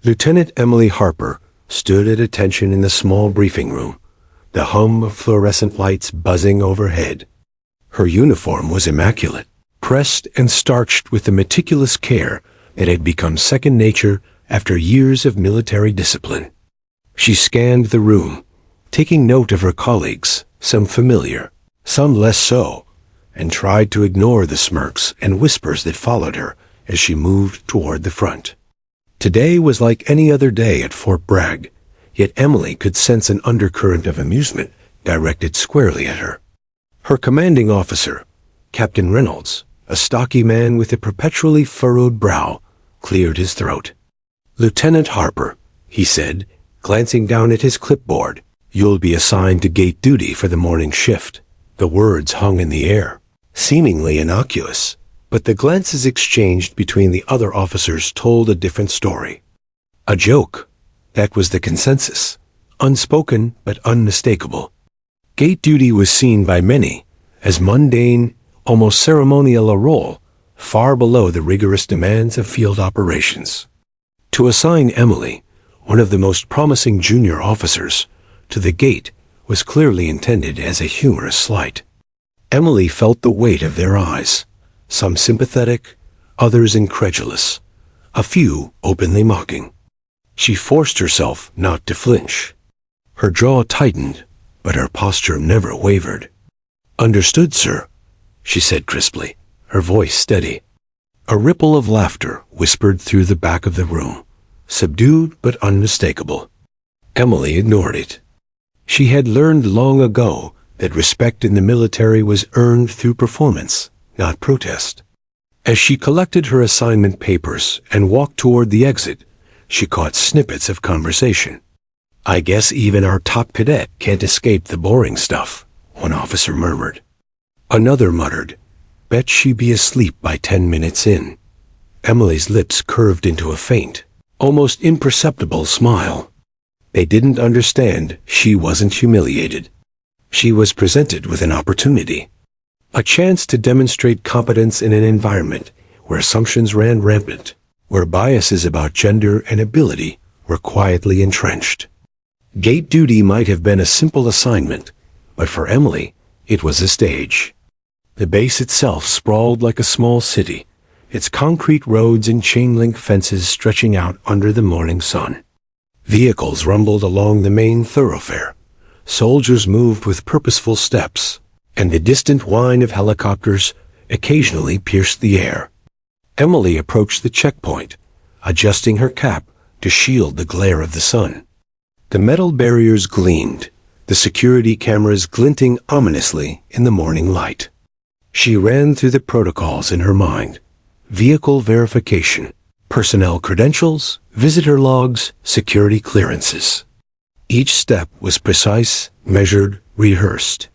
Lieutenant Emily Harper stood at attention in the small briefing room, the hum of fluorescent lights buzzing overhead. Her uniform was immaculate, pressed and starched with the meticulous care that had become second nature after years of military discipline. She scanned the room, taking note of her colleagues, some familiar, some less so, and tried to ignore the smirks and whispers that followed her as she moved toward the front. Today was like any other day at Fort Bragg, yet Emily could sense an undercurrent of amusement directed squarely at her. Her commanding officer, Captain Reynolds, a stocky man with a perpetually furrowed brow, cleared his throat. "Lieutenant Harper," he said, glancing down at his clipboard, "you'll be assigned to gate duty for the morning shift." The words hung in the air, seemingly innocuous, but the glances exchanged between the other officers told a different story. A joke. That was the consensus, unspoken but unmistakable. Gate duty was seen by many as mundane, almost ceremonial a role, far below the rigorous demands of field operations. To assign Emily, one of the most promising junior officers, to the gate was clearly intended as a humorous slight. Emily felt the weight of their eyes, some sympathetic, others incredulous, a few openly mocking. She forced herself not to flinch. Her jaw tightened, but her posture never wavered. "Understood, sir," she said crisply, her voice steady. A ripple of laughter whispered through the back of the room, subdued but unmistakable. Emily ignored it. She had learned long ago that respect in the military was earned through performance, not protest. As she collected her assignment papers and walked toward the exit, she caught snippets of conversation. "I guess even our top cadet can't escape the boring stuff," one officer murmured. Another muttered, "Bet she'd be asleep by 10 minutes in." Emily's lips curved into a faint, almost imperceptible smile. They didn't understand she wasn't humiliated. She was presented with an opportunity, a chance to demonstrate competence in an environment where assumptions ran rampant, where biases about gender and ability were quietly entrenched. Gate duty might have been a simple assignment, but for Emily, it was a stage. The base itself sprawled like a small city, its concrete roads and chain-link fences stretching out under the morning sun. Vehicles rumbled along the main thoroughfare. Soldiers moved with purposeful steps, and the distant whine of helicopters occasionally pierced the air. Emily approached the checkpoint, adjusting her cap to shield the glare of the sun. The metal barriers gleamed, the security cameras glinting ominously in the morning light. She ran through the protocols in her mind: vehicle verification, personnel credentials, visitor logs, security clearances. Each step was precise, measured, rehearsed.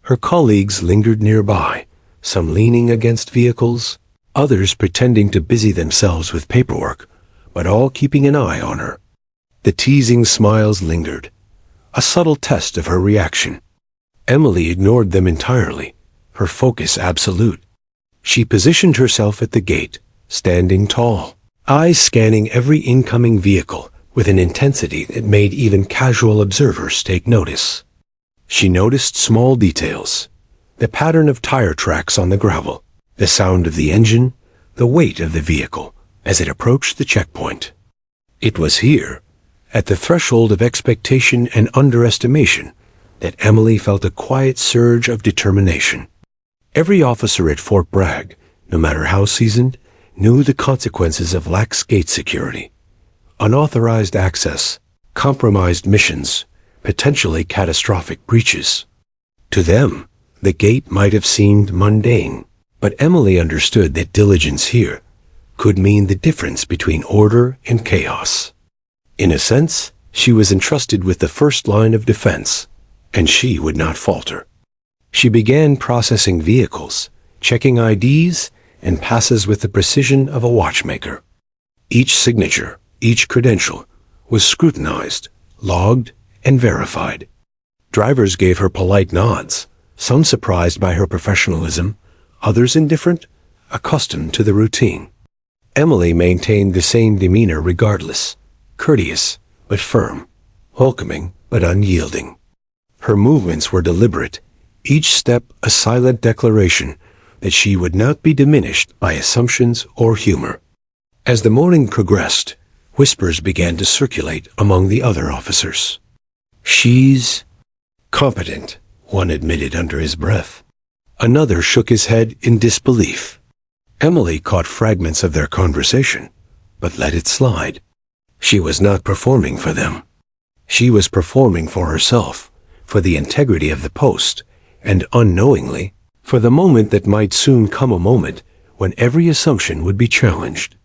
Her colleagues lingered nearby, some leaning against vehicles, others pretending to busy themselves with paperwork, but all keeping an eye on her. The teasing smiles lingered, a subtle test of her reaction. Emily ignored them entirely, her focus absolute. She positioned herself at the gate, standing tall, eyes scanning every incoming vehicle with an intensity that made even casual observers take notice. She noticed small details: the pattern of tire tracks on the gravel, the sound of the engine, the weight of the vehicle as it approached the checkpoint. It was here, at the threshold of expectation and underestimation, that Emily felt a quiet surge of determination. Every officer at Fort Bragg, no matter how seasoned, knew the consequences of lax gate security. Unauthorized access, compromised missions, potentially catastrophic breaches. To them, the gate might have seemed mundane, but Emily understood that diligence here could mean the difference between order and chaos. In a sense, she was entrusted with the first line of defense, and she would not falter. She began processing vehicles, checking IDs and passes with the precision of a watchmaker. Each signature, each credential, was scrutinized, logged, and verified. Drivers gave her polite nods, some surprised by her professionalism, others indifferent, accustomed to the routine. Emily maintained the same demeanor regardless, courteous but firm, welcoming but unyielding. Her movements were deliberate, each step a silent declaration that she would not be diminished by assumptions or humor. As the morning progressed, whispers began to circulate among the other officers. "She's competent," one admitted under his breath. Another shook his head in disbelief. Emily caught fragments of their conversation, but let it slide. She was not performing for them. She was performing for herself, for the integrity of the post, and unknowingly, for the moment that might soon come, a moment when every assumption would be challenged.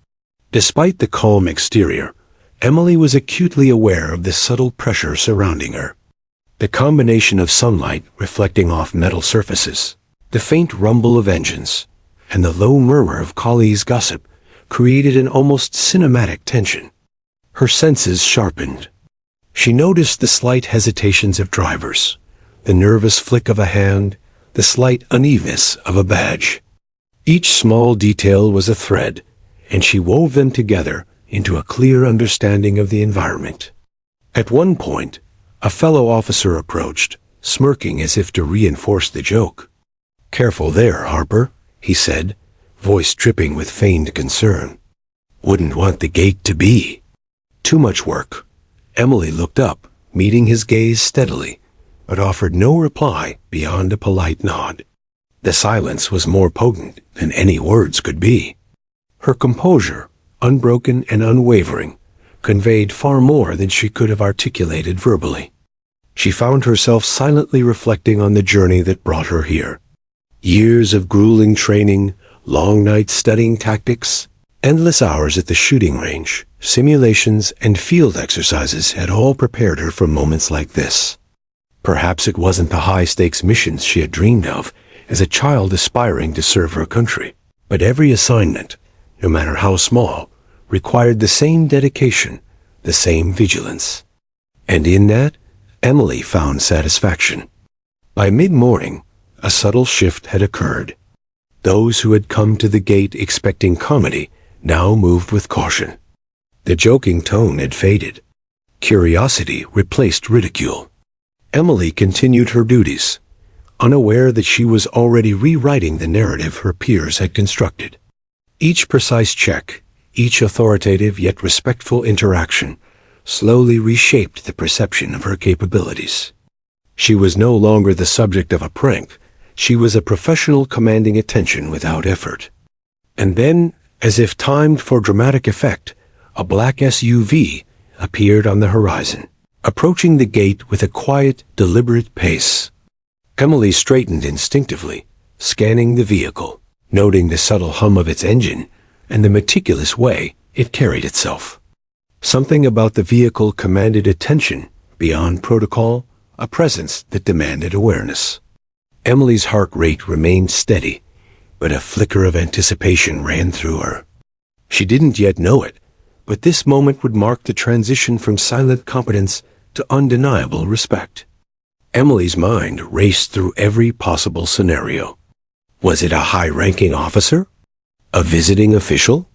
Despite the calm exterior, Emily was acutely aware of the subtle pressure surrounding her. The combination of sunlight reflecting off metal surfaces, the faint rumble of engines, and the low murmur of colleagues' gossip created an almost cinematic tension. Her senses sharpened. She noticed the slight hesitations of drivers, the nervous flick of a hand, the slight unevenness of a badge. Each small detail was a thread, and she wove them together into a clear understanding of the environment. At one point, a fellow officer approached, smirking as if to reinforce the joke. "Careful there, Harper," he said, voice dripping with feigned concern. "Wouldn't want the gate to be too much work." Emily looked up, meeting his gaze steadily, but offered no reply beyond a polite nod. The silence was more potent than any words could be. Her composure, unbroken and unwavering, conveyed far more than she could have articulated verbally. She found herself silently reflecting on the journey that brought her here. Years of grueling training, long nights studying tactics, endless hours at the shooting range, simulations and field exercises had all prepared her for moments like this. Perhaps it wasn't the high-stakes missions she had dreamed of as a child aspiring to serve her country, but every assignment, no matter how small, required the same dedication, the same vigilance. And in that, Emily found satisfaction. By mid-morning, a subtle shift had occurred. Those who had come to the gate expecting comedy now moved with caution. The joking tone had faded. Curiosity replaced ridicule. Emily continued her duties, unaware that she was already rewriting the narrative her peers had constructed. Each precise check, each authoritative yet respectful interaction, slowly reshaped the perception of her capabilities. She was no longer the subject of a prank. She was a professional commanding attention without effort. And then, as if timed for dramatic effect, a black SUV appeared on the horizon, approaching the gate with a quiet, deliberate pace. Emily straightened instinctively, scanning the vehicle, noting the subtle hum of its engine and the meticulous way it carried itself. Something about the vehicle commanded attention beyond protocol, a presence that demanded awareness. Emily's heart rate remained steady, but a flicker of anticipation ran through her. She didn't yet know it, but this moment would mark the transition from silent competence to undeniable respect. Emily's mind raced through every possible scenario. Was it a high-ranking officer? A visiting official?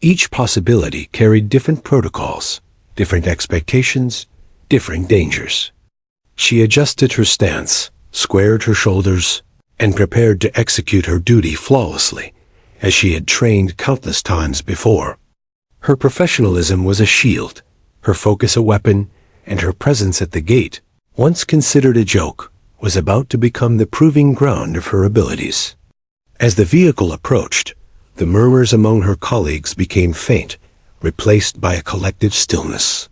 Each possibility carried different protocols, different expectations, different dangers. She adjusted her stance, squared her shoulders, and prepared to execute her duty flawlessly, as she had trained countless times before. Her professionalism was a shield, her focus a weapon, and her presence at the gate, once considered a joke, was about to become the proving ground of her abilities. As the vehicle approached, the murmurs among her colleagues became faint, replaced by a collective stillness.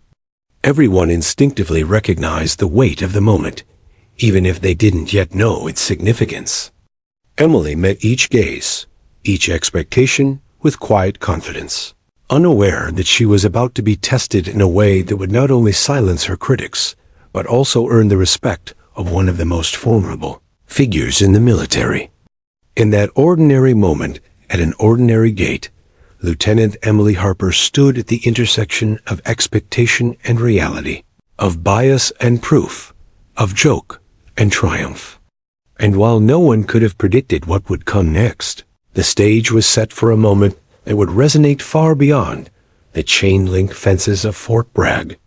Everyone instinctively recognized the weight of the moment, even if they didn't yet know its significance. Emily met each gaze, each expectation, with quiet confidence, unaware that she was about to be tested in a way that would not only silence her critics, but also earn the respect of one of the most formidable figures in the military. In that ordinary moment, at an ordinary gate, Lieutenant Emily Harper stood at the intersection of expectation and reality, of bias and proof, of joke and triumph. And while no one could have predicted what would come next, the stage was set for a moment that would resonate far beyond the chain-link fences of Fort Bragg.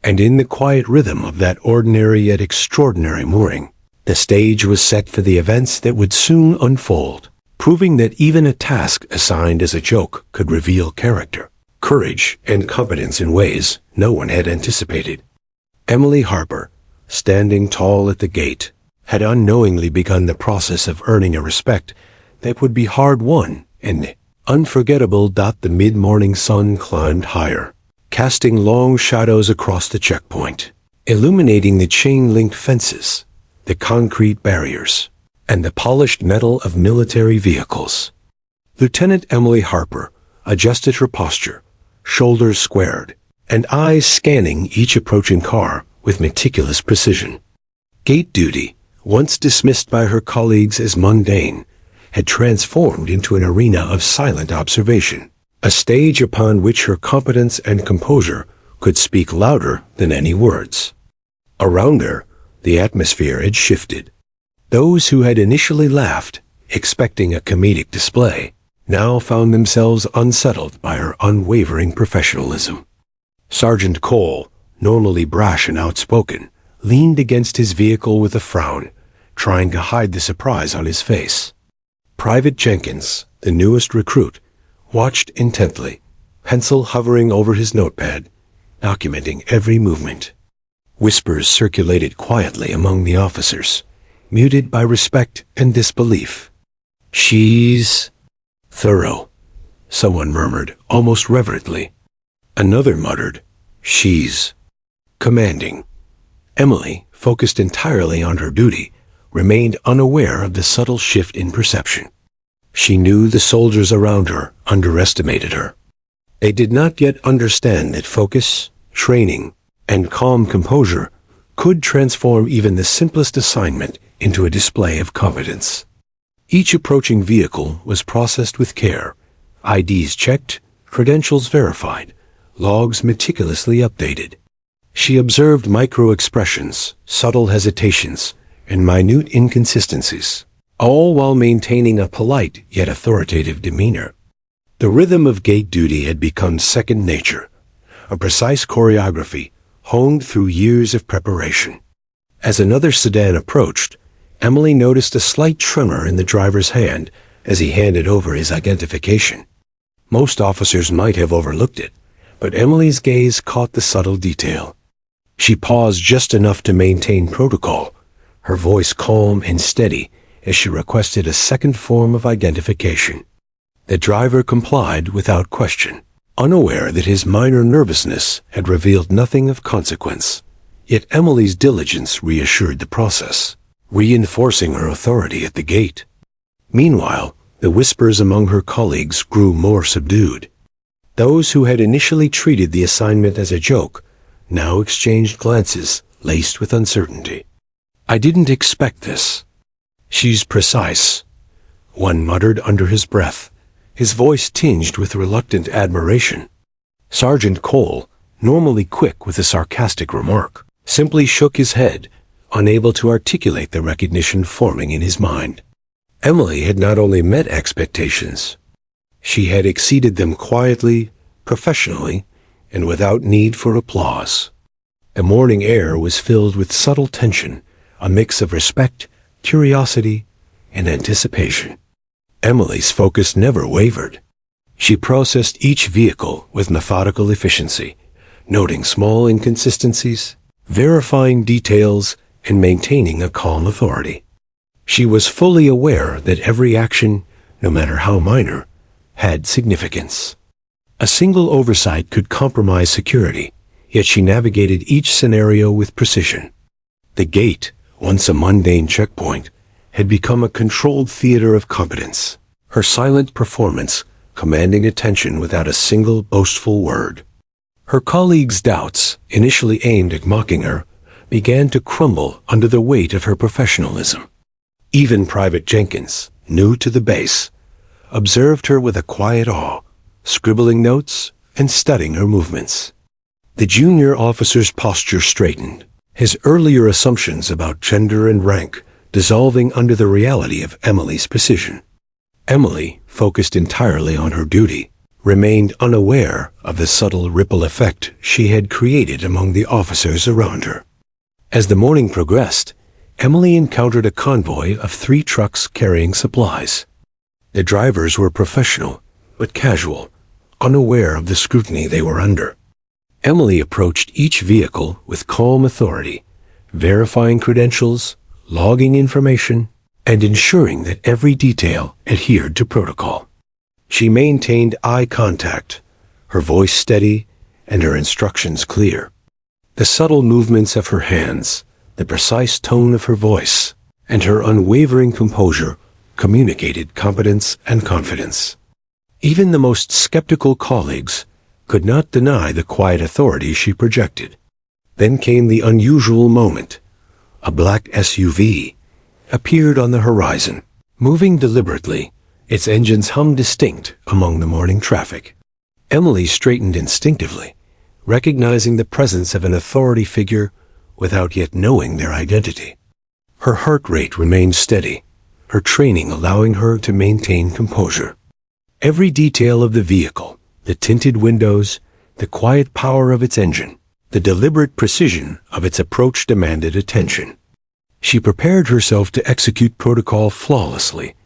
And in the quiet rhythm of that ordinary yet extraordinary mooring, the stage was set for the events that would soon unfold, proving that even a task assigned as a joke could reveal character, courage, and competence in ways no one had anticipated. Emily Harper, standing tall at the gate, had unknowingly begun the process of earning a respect that would be hard-won and unforgettable. The mid-morning sun climbed higher, casting long shadows across the checkpoint, illuminating the chain-linked fences, the concrete barriers, and the polished metal of military vehicles. Lieutenant Emily Harper adjusted her posture, shoulders squared, and eyes scanning each approaching car with meticulous precision. Gate duty, once dismissed by her colleagues as mundane, had transformed into an arena of silent observation, a stage upon which her competence and composure could speak louder than any words. Around her, the atmosphere had shifted. Those who had initially laughed, expecting a comedic display, now found themselves unsettled by her unwavering professionalism. Sergeant Cole, normally brash and outspoken, leaned against his vehicle with a frown, trying to hide the surprise on his face. Private Jenkins, the newest recruit, watched intently, pencil hovering over his notepad, documenting every movement. Whispers circulated quietly among the officers, muted by respect and disbelief. "She's thorough," someone murmured, almost reverently. Another muttered, "She's commanding." Emily, focused entirely on her duty, remained unaware of the subtle shift in perception. She knew the soldiers around her underestimated her. They did not yet understand that focus, training, and calm composure could transform even the simplest assignment into a display of competence. Each approaching vehicle was processed with care, IDs checked, credentials verified, logs meticulously updated. She observed micro-expressions, subtle hesitations, and minute inconsistencies, all while maintaining a polite yet authoritative demeanor. The rhythm of gate duty had become second nature, a precise choreography honed through years of preparation. As another sedan approached, Emily noticed a slight tremor in the driver's hand as he handed over his identification. Most officers might have overlooked it, but Emily's gaze caught the subtle detail. She paused just enough to maintain protocol, her voice calm and steady as she requested a second form of identification. The driver complied without question, unaware that his minor nervousness had revealed nothing of consequence. Yet Emily's diligence reassured the process, reinforcing her authority at the gate. Meanwhile, the whispers among her colleagues grew more subdued. Those who had initially treated the assignment as a joke now exchanged glances laced with uncertainty. "I didn't expect this." "She's precise," one muttered under his breath, his voice tinged with reluctant admiration. Sergeant Cole, normally quick with a sarcastic remark, simply shook his head, unable to articulate the recognition forming in his mind. Emily had not only met expectations, she had exceeded them quietly, professionally, and without need for applause. The morning air was filled with subtle tension, a mix of respect, curiosity, and anticipation. Emily's focus never wavered. She processed each vehicle with methodical efficiency, noting small inconsistencies, verifying details, and maintaining a calm authority. She was fully aware that every action, no matter how minor, had significance. A single oversight could compromise security, yet she navigated each scenario with precision. The gate, once a mundane checkpoint, had become a controlled theater of competence, her silent performance commanding attention without a single boastful word. Her colleagues' doubts, initially aimed at mocking her, began to crumble under the weight of her professionalism. Even Private Jenkins, new to the base, observed her with a quiet awe, scribbling notes and studying her movements. The junior officer's posture straightened, his earlier assumptions about gender and rank dissolving under the reality of Emily's precision. Emily focused entirely on her duty, remained unaware of the subtle ripple effect she had created among the officers around her. As the morning progressed, Emily encountered a convoy of 3 trucks carrying supplies. The drivers were professional, but casual, unaware of the scrutiny they were under. Emily approached each vehicle with calm authority, verifying credentials, logging information, and ensuring that every detail adhered to protocol. She maintained eye contact, her voice steady, and her instructions clear. The subtle movements of her hands, the precise tone of her voice, and her unwavering composure communicated competence and confidence. Even the most skeptical colleagues could not deny the quiet authority she projected. Then came the unusual moment. A black SUV appeared on the horizon. Moving deliberately, its engines hummed distinct among the morning traffic. Emily straightened instinctively, recognizing the presence of an authority figure without yet knowing their identity. Her heart rate remained steady, her training allowing her to maintain composure. Every detail of the vehicle, the tinted windows, the quiet power of its engine, the deliberate precision of its approach demanded attention. She prepared herself to execute protocol flawlessly,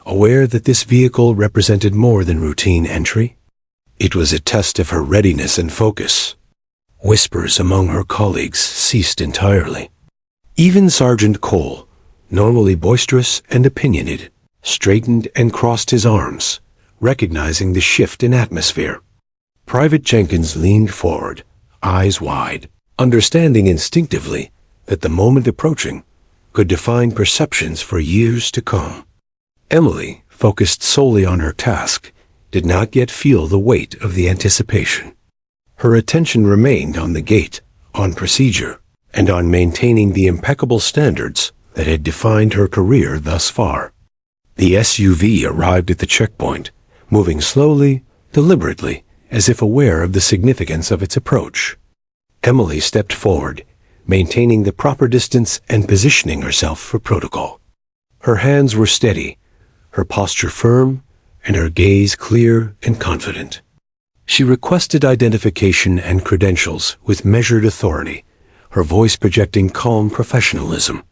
aware that this vehicle represented more than routine entry. It was a test of her readiness and focus. Whispers among her colleagues ceased entirely. Even Sergeant Cole, normally boisterous and opinionated, straightened and crossed his arms, recognizing the shift in atmosphere. Private Jenkins leaned forward, eyes wide, understanding instinctively that the moment approaching could define perceptions for years to come. Emily, focused solely on her task, did not yet feel the weight of the anticipation. Her attention remained on the gate, on procedure, and on maintaining the impeccable standards that had defined her career thus far. The SUV arrived at the checkpoint, moving slowly, deliberately, as if aware of the significance of its approach. Emily stepped forward, maintaining the proper distance and positioning herself for protocol. Her hands were steady, her posture firm, and her gaze clear and confident. She requested identification and credentials with measured authority, her voice projecting calm professionalism.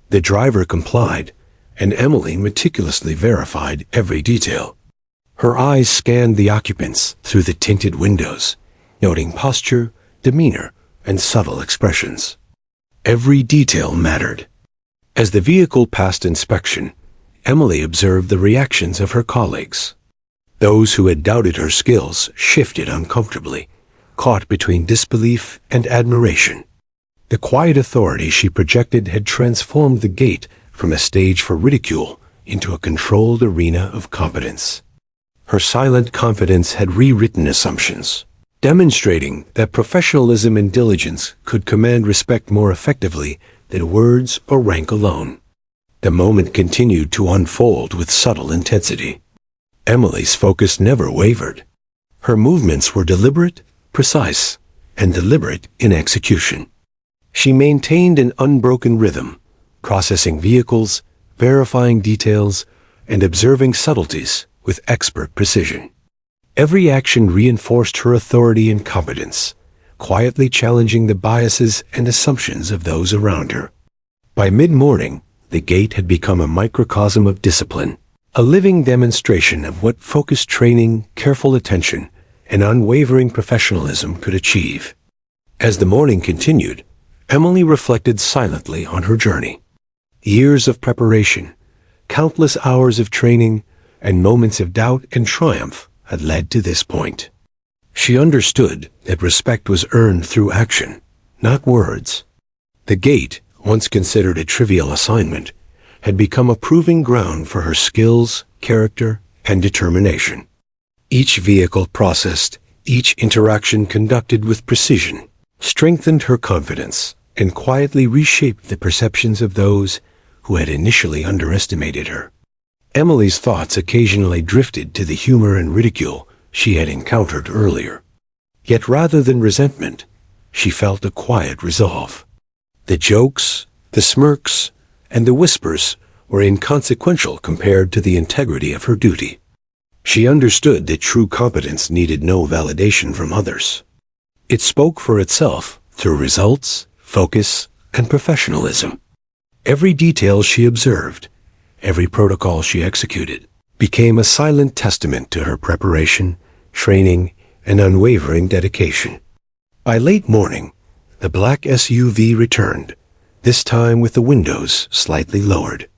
The driver complied, and Emily meticulously verified every detail. Her eyes scanned the occupants through the tinted windows, noting posture, demeanor, and subtle expressions. Every detail mattered. As the vehicle passed inspection, Emily observed the reactions of her colleagues. Those who had doubted her skills shifted uncomfortably, caught between disbelief and admiration. The quiet authority she projected had transformed the gate from a stage for ridicule into a controlled arena of competence. Her silent confidence had rewritten assumptions, demonstrating that professionalism and diligence could command respect more effectively than words or rank alone. The moment continued to unfold with subtle intensity. Emily's focus never wavered. Her movements were deliberate, precise, and deliberate in execution. She maintained an unbroken rhythm, processing vehicles, verifying details, and observing subtleties with expert precision. Every action reinforced her authority and competence, quietly challenging the biases and assumptions of those around her. By mid-morning, the gate had become a microcosm of discipline, a living demonstration of what focused training, careful attention, and unwavering professionalism could achieve. As the morning continued, Emily reflected silently on her journey. Years of preparation, countless hours of training, and moments of doubt and triumph had led to this point. She understood that respect was earned through action, not words. The gate, once considered a trivial assignment, had become a proving ground for her skills, character, and determination. Each vehicle processed, each interaction conducted with precision, strengthened her confidence, and quietly reshaped the perceptions of those who had initially underestimated her. Emily's thoughts occasionally drifted to the humor and ridicule she had encountered earlier. Yet rather than resentment, she felt a quiet resolve. The jokes, the smirks, and the whispers were inconsequential compared to the integrity of her duty. She understood that true competence needed no validation from others. It spoke for itself through results, focus, and professionalism. Every detail she observed, every protocol she executed, became a silent testament to her preparation, training, and unwavering dedication. By late morning, the black SUV returned, this time with the windows slightly lowered.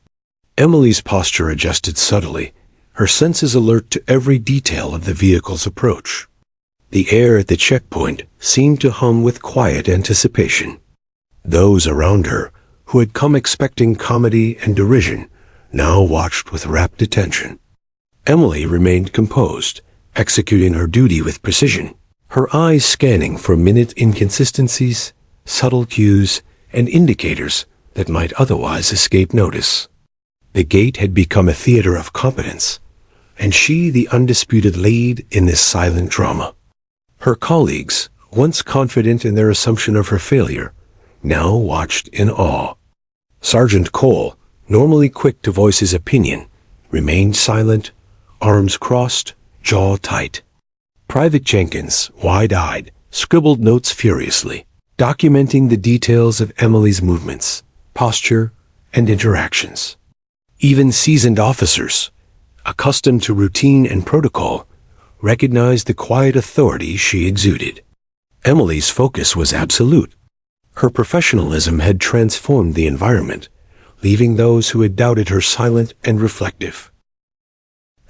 Emily's posture adjusted subtly, her senses alert to every detail of the vehicle's approach. The air at the checkpoint seemed to hum with quiet anticipation. Those around her, who had come expecting comedy and derision, now watched with rapt attention. Emily remained composed, executing her duty with precision, her eyes scanning for minute inconsistencies, subtle cues, and indicators that might otherwise escape notice. The gate had become a theater of competence, and she the undisputed lead in this silent drama. Her colleagues, once confident in their assumption of her failure, now watched in awe. Sergeant Cole, normally quick to voice his opinion, remained silent, arms crossed, jaw tight. Private Jenkins, wide-eyed, scribbled notes furiously, documenting the details of Emily's movements, posture, and interactions. Even seasoned officers, accustomed to routine and protocol, recognized the quiet authority she exuded. Emily's focus was absolute. Her professionalism had transformed the environment, leaving those who had doubted her silent and reflective.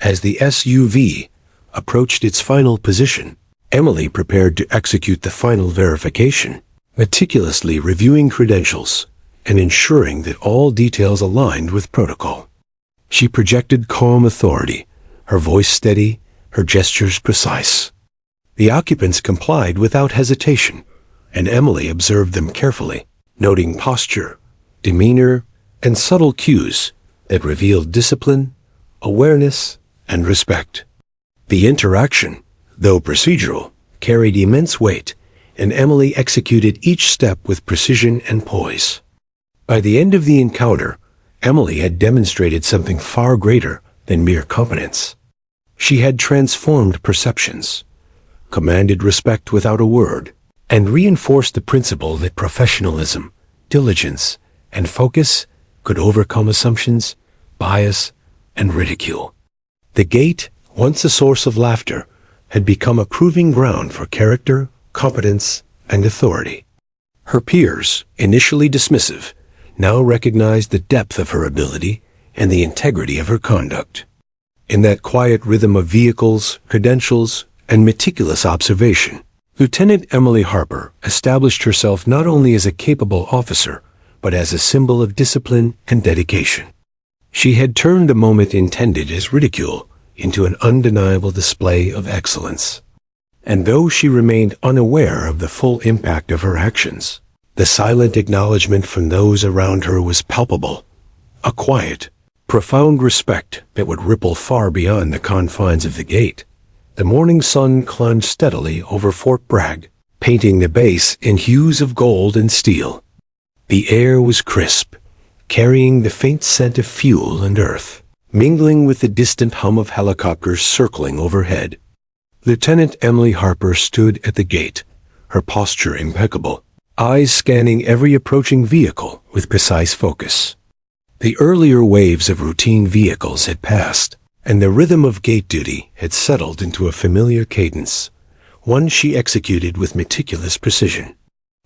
As the SUV approached its final position, Emily prepared to execute the final verification, meticulously reviewing credentials and ensuring that all details aligned with protocol. She projected calm authority, her voice steady, her gestures precise. The occupants complied without hesitation, and Emily observed them carefully, noting posture, demeanor, and subtle cues that revealed discipline, awareness, and respect. The interaction, though procedural, carried immense weight, and Emily executed each step with precision and poise. By the end of the encounter, Emily had demonstrated something far greater than mere competence. She had transformed perceptions, commanded respect without a word, and reinforced the principle that professionalism, diligence, and focus could overcome assumptions, bias, and ridicule. The gate, once a source of laughter, had become a proving ground for character, competence, and authority. Her peers, initially dismissive, now recognized the depth of her ability and the integrity of her conduct. In that quiet rhythm of vehicles, credentials, and meticulous observation, Lieutenant Emily Harper established herself not only as a capable officer, but as a symbol of discipline and dedication. She had turned a moment intended as ridicule into an undeniable display of excellence. And though she remained unaware of the full impact of her actions, the silent acknowledgement from those around her was palpable, a quiet, profound respect that would ripple far beyond the confines of the gate. The morning sun climbed steadily over Fort Bragg, painting the base in hues of gold and steel. The air was crisp, carrying the faint scent of fuel and earth, mingling with the distant hum of helicopters circling overhead. Lieutenant Emily Harper stood at the gate, her posture impeccable, eyes scanning every approaching vehicle with precise focus. The earlier waves of routine vehicles had passed, and the rhythm of gate duty had settled into a familiar cadence, one she executed with meticulous precision.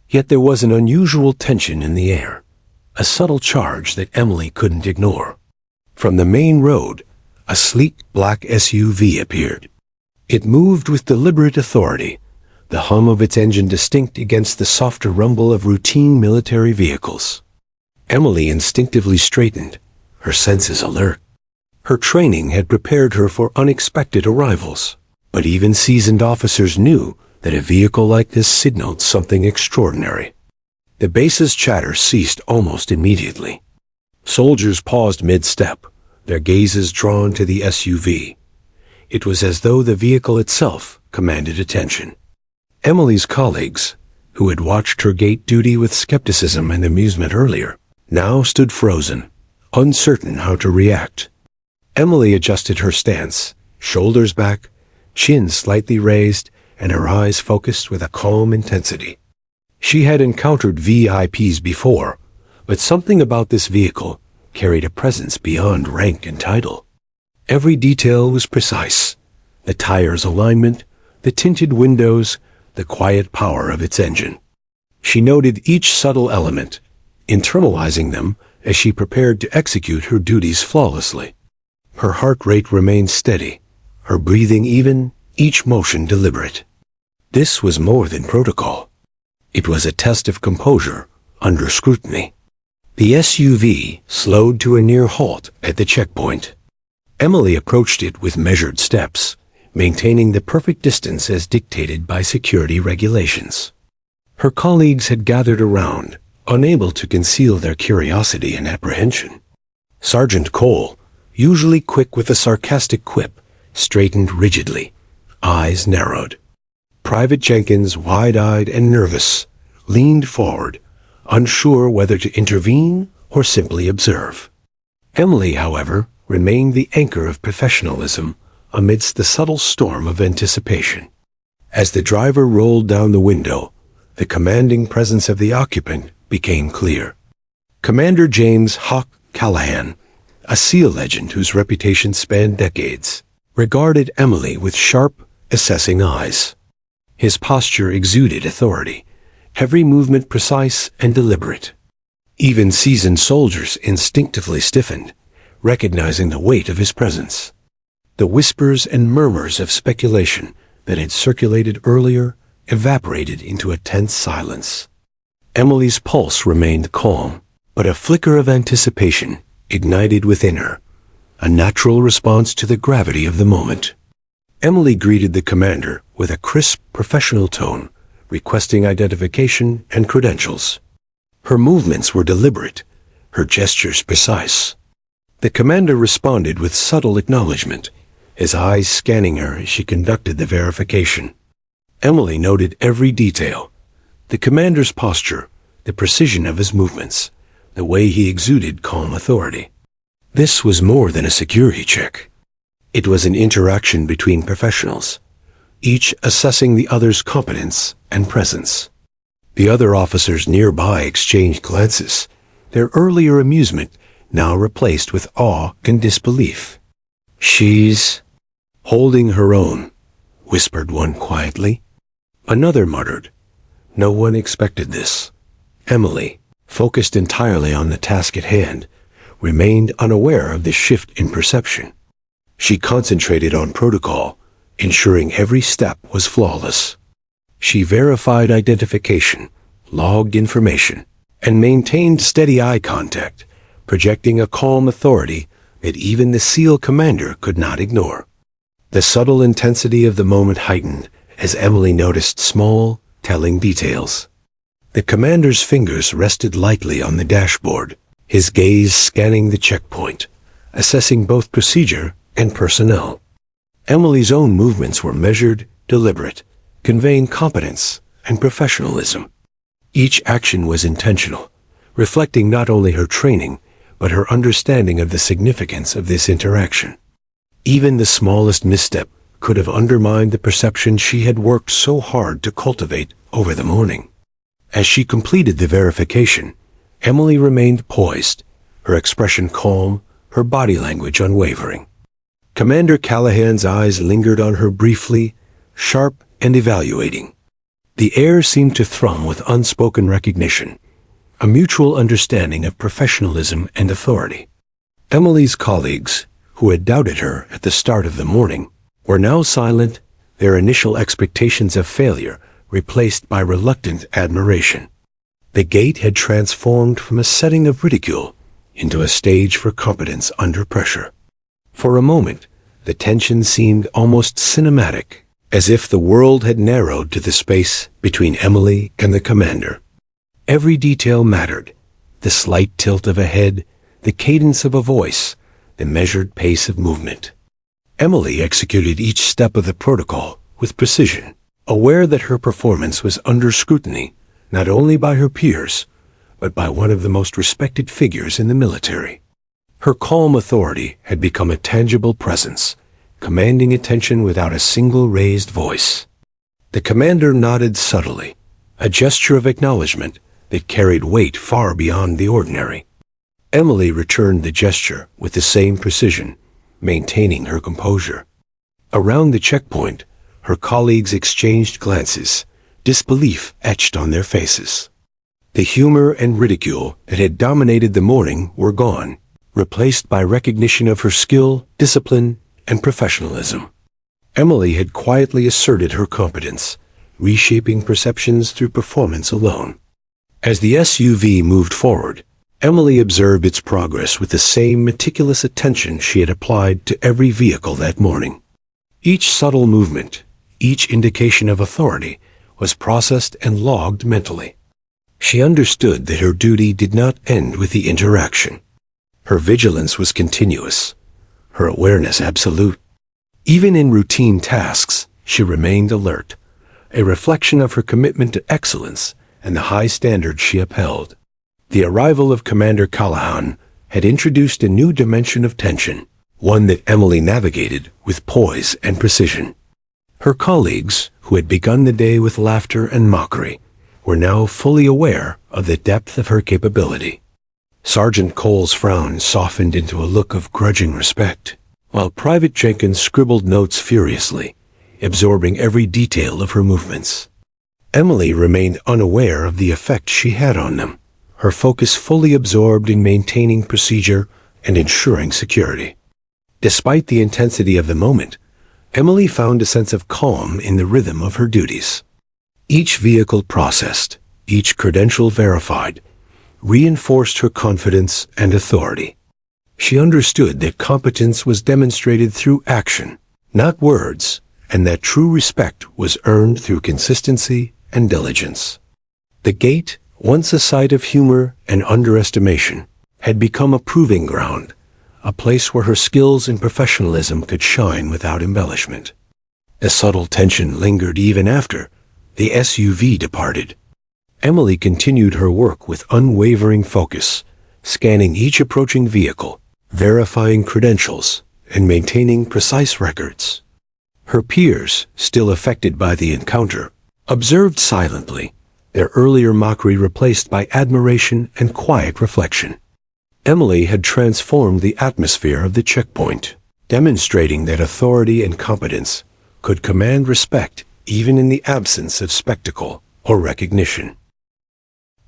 Yet there was an unusual tension in the air, a subtle charge that Emily couldn't ignore. From the main road, a sleek black SUV appeared. It moved with deliberate authority, the hum of its engine distinct against the softer rumble of routine military vehicles. Emily instinctively straightened, her senses alert. Her training had prepared her for unexpected arrivals, but even seasoned officers knew that a vehicle like this signaled something extraordinary. The base's chatter ceased almost immediately. Soldiers paused mid-step, their gazes drawn to the SUV. It was as though the vehicle itself commanded attention. Emily's colleagues, who had watched her gate duty with skepticism and amusement earlier, now stood frozen, uncertain how to react. Emily adjusted her stance, shoulders back, chin slightly raised, and her eyes focused with a calm intensity. She had encountered VIPs before, but something about this vehicle carried a presence beyond rank and title. Every detail was precise: the tires' alignment, the tinted windows, the quiet power of its engine. She noted each subtle element, internalizing them as she prepared to execute her duties flawlessly. Her heart rate remained steady, her breathing even, each motion deliberate. This was more than protocol. It was a test of composure under scrutiny. The SUV slowed to a near halt at the checkpoint. Emily approached it with measured steps, maintaining the perfect distance as dictated by security regulations. Her colleagues had gathered around, unable to conceal their curiosity and apprehension. Sergeant Cole, usually quick with a sarcastic quip, straightened rigidly, eyes narrowed. Private Jenkins, wide-eyed and nervous, leaned forward, unsure whether to intervene or simply observe. Emily, however, remained the anchor of professionalism amidst the subtle storm of anticipation. As the driver rolled down the window, the commanding presence of the occupant became clear. Commander James "Hawk" Callahan, a SEAL legend whose reputation spanned decades, regarded Emily with sharp, assessing eyes. His posture exuded authority, every movement precise and deliberate. Even seasoned soldiers instinctively stiffened, recognizing the weight of his presence. The whispers and murmurs of speculation that had circulated earlier evaporated into a tense silence. Emily's pulse remained calm, but a flicker of anticipation ignited within her, a natural response to the gravity of the moment. Emily greeted the commander with a crisp, professional tone, requesting identification and credentials. Her movements were deliberate, her gestures precise. The commander responded with subtle acknowledgement, his eyes scanning her as she conducted the verification. Emily noted every detail: the commander's posture, the precision of his movements, the way he exuded calm authority. This was more than a security check. It was an interaction between professionals, each assessing the other's competence and presence. The other officers nearby exchanged glances, their earlier amusement now replaced with awe and disbelief. "She's holding her own," whispered one quietly. Another muttered, "No one expected this." Emily, focused entirely on the task at hand, remained unaware of the shift in perception. She concentrated on protocol, ensuring every step was flawless. She verified identification, logged information, and maintained steady eye contact, projecting a calm authority that even the SEAL commander could not ignore. The subtle intensity of the moment heightened as Emily noticed small, telling details. The commander's fingers rested lightly on the dashboard, his gaze scanning the checkpoint, assessing both procedure and personnel. Emily's own movements were measured, deliberate, conveying competence and professionalism. Each action was intentional, reflecting not only her training, but her understanding of the significance of this interaction. Even the smallest misstep could have undermined the perception she had worked so hard to cultivate over the morning. As she completed the verification, Emily remained poised, her expression calm, her body language unwavering. Commander Callahan's eyes lingered on her briefly, sharp and evaluating. The air seemed to thrum with unspoken recognition, a mutual understanding of professionalism and authority. Emily's colleagues, who had doubted her at the start of the morning, were now silent, their initial expectations of failure replaced by reluctant admiration. The gate had transformed from a setting of ridicule into a stage for competence under pressure. For a moment, the tension seemed almost cinematic, as if the world had narrowed to the space between Emily and the commander. Every detail mattered: the slight tilt of a head, the cadence of a voice, the measured pace of movement. Emily executed each step of the protocol with precision, aware that her performance was under scrutiny not only by her peers, but by one of the most respected figures in the military. Her calm authority had become a tangible presence, commanding attention without a single raised voice. The commander nodded subtly, a gesture of acknowledgement that carried weight far beyond the ordinary. Emily returned the gesture with the same precision, maintaining her composure. Around the checkpoint, her colleagues exchanged glances, disbelief etched on their faces. The humor and ridicule that had dominated the morning were gone, replaced by recognition of her skill, discipline, and professionalism. Emily had quietly asserted her competence, reshaping perceptions through performance alone. As the SUV moved forward, Emily observed its progress with the same meticulous attention she had applied to every vehicle that morning. Each subtle movement, each indication of authority, was processed and logged mentally. She understood that her duty did not end with the interaction. Her vigilance was continuous, her awareness absolute. Even in routine tasks, she remained alert, a reflection of her commitment to excellence and the high standards she upheld. The arrival of Commander Callahan had introduced a new dimension of tension, one that Emily navigated with poise and precision. Her colleagues, who had begun the day with laughter and mockery, were now fully aware of the depth of her capability. Sergeant Cole's frown softened into a look of grudging respect, while Private Jenkins scribbled notes furiously, absorbing every detail of her movements. Emily remained unaware of the effect she had on them, her focus fully absorbed in maintaining procedure and ensuring security. Despite the intensity of the moment, Emily found a sense of calm in the rhythm of her duties. Each vehicle processed, each credential verified, reinforced her confidence and authority. She understood that competence was demonstrated through action, not words, and that true respect was earned through consistency and diligence. The gate, once a site of humor and underestimation, had become a proving ground, a place where her skills and professionalism could shine without embellishment. A subtle tension lingered even after the SUV departed. Emily continued her work with unwavering focus, scanning each approaching vehicle, verifying credentials, and maintaining precise records. Her peers, still affected by the encounter, observed silently, their earlier mockery replaced by admiration and quiet reflection. Emily had transformed the atmosphere of the checkpoint, demonstrating that authority and competence could command respect even in the absence of spectacle or recognition.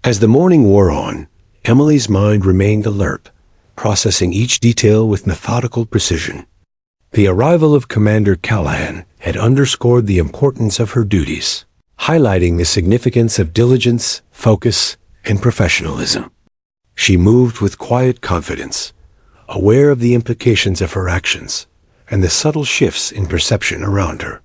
As the morning wore on, Emily's mind remained alert, processing each detail with methodical precision. The arrival of Commander Callahan had underscored the importance of her duties, highlighting the significance of diligence, focus, and professionalism. She moved with quiet confidence, aware of the implications of her actions and the subtle shifts in perception around her.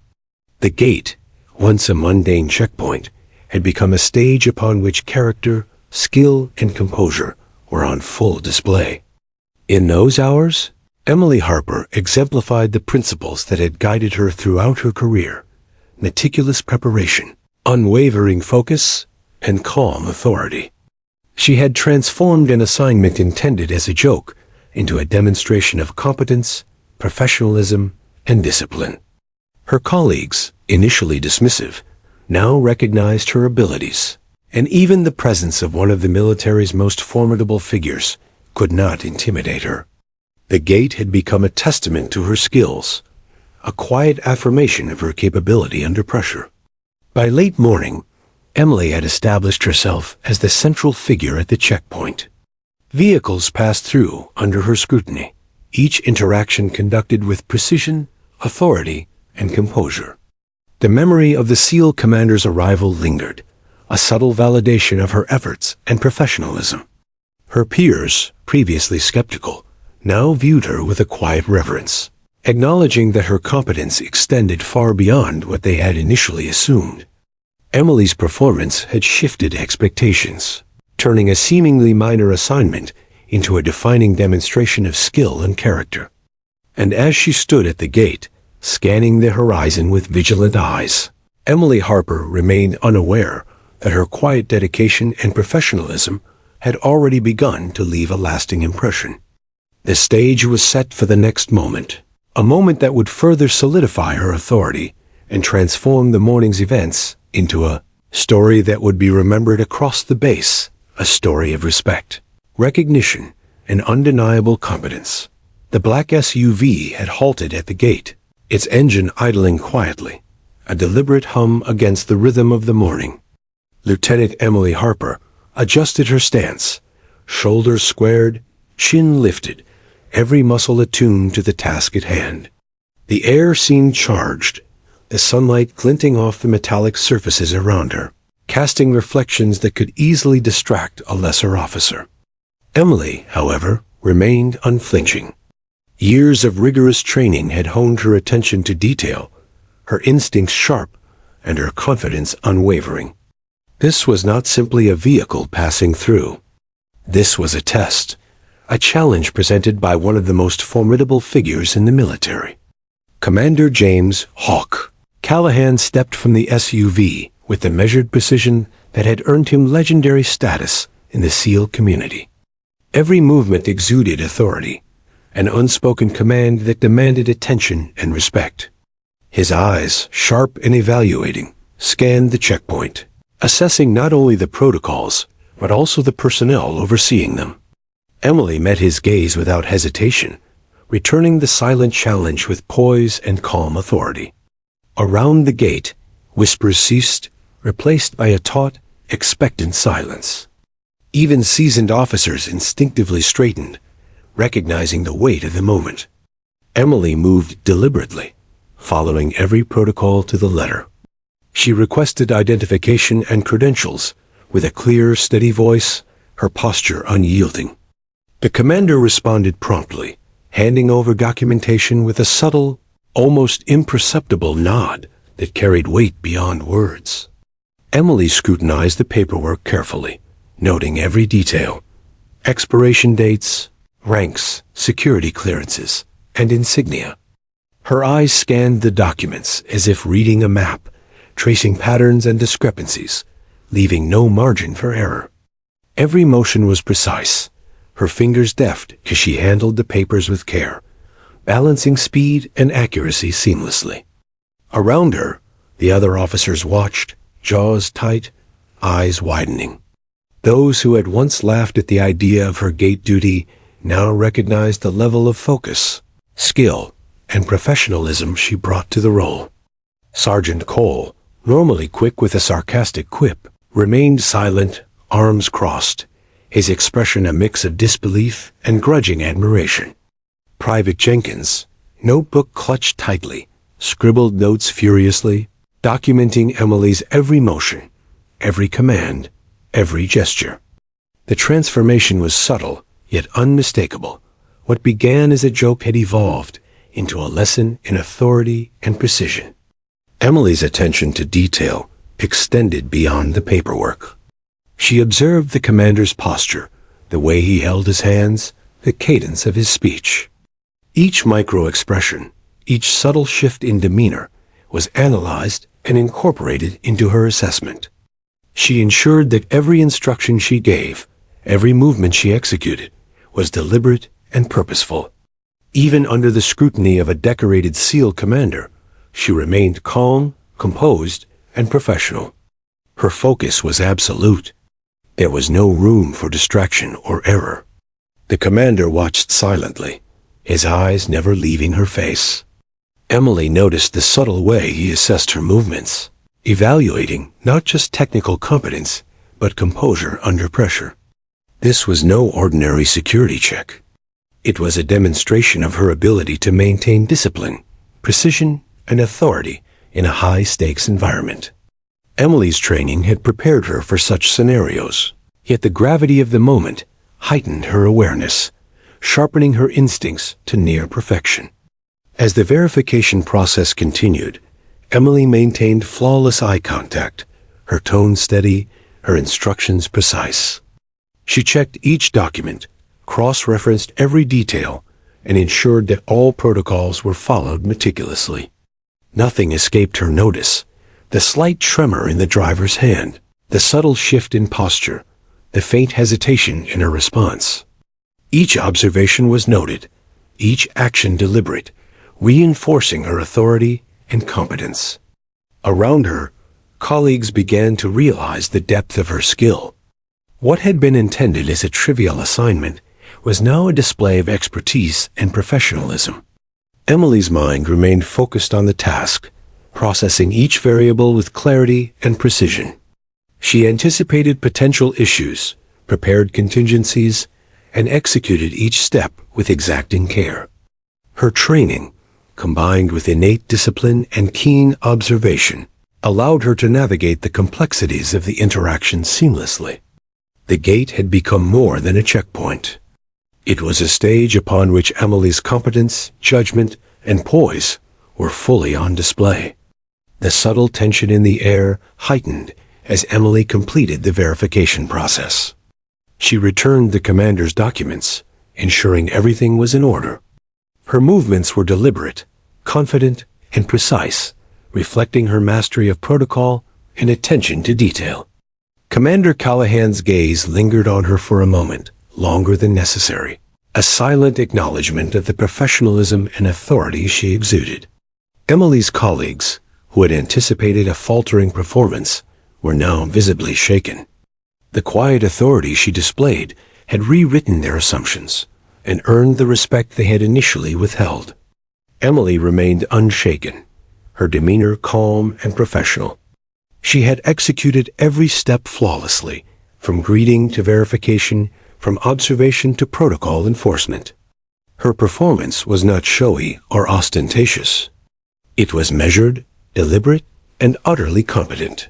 The gate, once a mundane checkpoint, had become a stage upon which character, skill, and composure were on full display. In those hours, Emily Harper exemplified the principles that had guided her throughout her career: meticulous preparation, unwavering focus, and calm authority. She had transformed an assignment intended as a joke into a demonstration of competence, professionalism, and discipline. Her colleagues, initially dismissive, now recognized her abilities, and even the presence of one of the military's most formidable figures could not intimidate her. The gate had become a testament to her skills, a quiet affirmation of her capability under pressure. By late morning, Emily had established herself as the central figure at the checkpoint. Vehicles passed through under her scrutiny, each interaction conducted with precision, authority, and composure. The memory of the SEAL commander's arrival lingered, a subtle validation of her efforts and professionalism. Her peers, previously skeptical, now viewed her with a quiet reverence, acknowledging that her competence extended far beyond what they had initially assumed. Emily's performance had shifted expectations, turning a seemingly minor assignment into a defining demonstration of skill and character. And as she stood at the gate, scanning the horizon with vigilant eyes, Emily Harper remained unaware that her quiet dedication and professionalism had already begun to leave a lasting impression. The stage was set for the next moment, a moment that would further solidify her authority and transform the morning's events into a story that would be remembered across the base, a story of respect, recognition, and undeniable competence. The black SUV had halted at the gate, its engine idling quietly, a deliberate hum against the rhythm of the morning. Lieutenant Emily Harper adjusted her stance, shoulders squared, chin lifted, every muscle attuned to the task at hand. The air seemed charged, the sunlight glinting off the metallic surfaces around her, casting reflections that could easily distract a lesser officer. Emily, however, remained unflinching. Years of rigorous training had honed her attention to detail, her instincts sharp, and her confidence unwavering. This was not simply a vehicle passing through. This was a test, a challenge presented by one of the most formidable figures in the military. Commander James "Hawk" Callahan stepped from the SUV with the measured precision that had earned him legendary status in the SEAL community. Every movement exuded authority, an unspoken command that demanded attention and respect. His eyes, sharp and evaluating, scanned the checkpoint, assessing not only the protocols, but also the personnel overseeing them. Emily met his gaze without hesitation, returning the silent challenge with poise and calm authority. Around the gate, whispers ceased, replaced by a taut, expectant silence. Even seasoned officers instinctively straightened, recognizing the weight of the moment. Emily moved deliberately, following every protocol to the letter. She requested identification and credentials, with a clear, steady voice, her posture unyielding. The commander responded promptly, handing over documentation with a subtle, almost imperceptible nod that carried weight beyond words. Emily scrutinized the paperwork carefully, noting every detail: expiration dates, ranks, security clearances, and insignia. Her eyes scanned the documents as if reading a map, tracing patterns and discrepancies, leaving no margin for error. Every motion was precise, her fingers deft as she handled the papers with care, balancing speed and accuracy seamlessly. Around her, the other officers watched, jaws tight, eyes widening. Those who had once laughed at the idea of her gate duty now recognized the level of focus, skill, and professionalism she brought to the role. Sergeant Cole, normally quick with a sarcastic quip, remained silent, arms crossed, his expression a mix of disbelief and grudging admiration. Private Jenkins, notebook clutched tightly, scribbled notes furiously, documenting Emily's every motion, every command, every gesture. The transformation was subtle, yet unmistakable. What began as a joke had evolved into a lesson in authority and precision. Emily's attention to detail extended beyond the paperwork. She observed the commander's posture, the way he held his hands, the cadence of his speech. Each micro-expression, each subtle shift in demeanor, was analyzed and incorporated into her assessment. She ensured that every instruction she gave, every movement she executed, was deliberate and purposeful. Even under the scrutiny of a decorated SEAL commander, she remained calm, composed, and professional. Her focus was absolute. There was no room for distraction or error. The commander watched silently, his eyes never leaving her face. Emily noticed the subtle way he assessed her movements, evaluating not just technical competence, but composure under pressure. This was no ordinary security check. It was a demonstration of her ability to maintain discipline, precision, and authority in a high-stakes environment. Emily's training had prepared her for such scenarios, yet the gravity of the moment heightened her awareness, sharpening her instincts to near perfection. As the verification process continued, Emily maintained flawless eye contact, her tone steady, her instructions precise. She checked each document, cross-referenced every detail, and ensured that all protocols were followed meticulously. Nothing escaped her notice: the slight tremor in the driver's hand, the subtle shift in posture, the faint hesitation in her response. Each observation was noted, each action deliberate, reinforcing her authority and competence. Around her, colleagues began to realize the depth of her skill. What had been intended as a trivial assignment was now a display of expertise and professionalism. Emily's mind remained focused on the task, processing each variable with clarity and precision. She anticipated potential issues, prepared contingencies, and executed each step with exacting care. Her training, combined with innate discipline and keen observation, allowed her to navigate the complexities of the interaction seamlessly. The gate had become more than a checkpoint. It was a stage upon which Emily's competence, judgment, and poise were fully on display. The subtle tension in the air heightened as Emily completed the verification process. She returned the commander's documents, ensuring everything was in order. Her movements were deliberate, confident, and precise, reflecting her mastery of protocol and attention to detail. Commander Callahan's gaze lingered on her for a moment, longer than necessary, a silent acknowledgement of the professionalism and authority she exuded. Emily's colleagues, who had anticipated a faltering performance, were now visibly shaken. The quiet authority she displayed had rewritten their assumptions and earned the respect they had initially withheld. Emily remained unshaken, her demeanor calm and professional. She had executed every step flawlessly, from greeting to verification, from observation to protocol enforcement. Her performance was not showy or ostentatious. It was measured, deliberate, and utterly competent.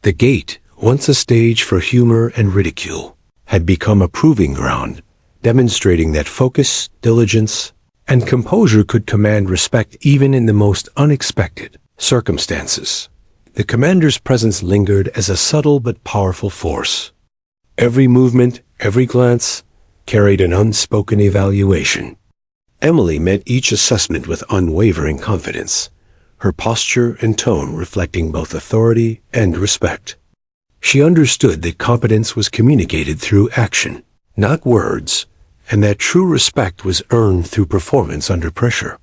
The gate, once a stage for humor and ridicule, had become a proving ground, demonstrating that focus, diligence, and composure could command respect even in the most unexpected circumstances. The commander's presence lingered as a subtle but powerful force. Every movement, every glance, carried an unspoken evaluation. Emily met each assessment with unwavering confidence, her posture and tone reflecting both authority and respect. She understood that competence was communicated through action, not words, and that true respect was earned through performance under pressure.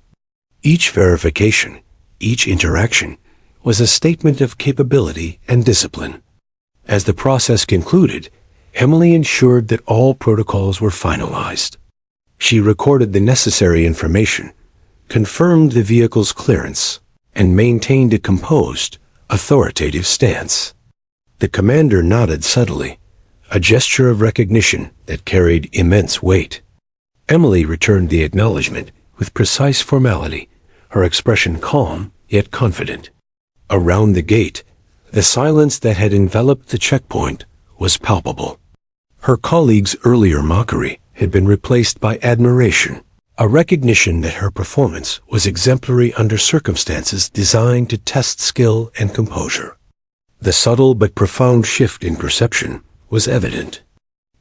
Each verification, each interaction, was a statement of capability and discipline. As the process concluded, Emily ensured that all protocols were finalized. She recorded the necessary information, confirmed the vehicle's clearance, and maintained a composed, authoritative stance. The commander nodded subtly, a gesture of recognition that carried immense weight. Emily returned the acknowledgement with precise formality, her expression calm yet confident. Around the gate, the silence that had enveloped the checkpoint was palpable. Her colleagues' earlier mockery had been replaced by admiration, a recognition that her performance was exemplary under circumstances designed to test skill and composure. The subtle but profound shift in perception was evident.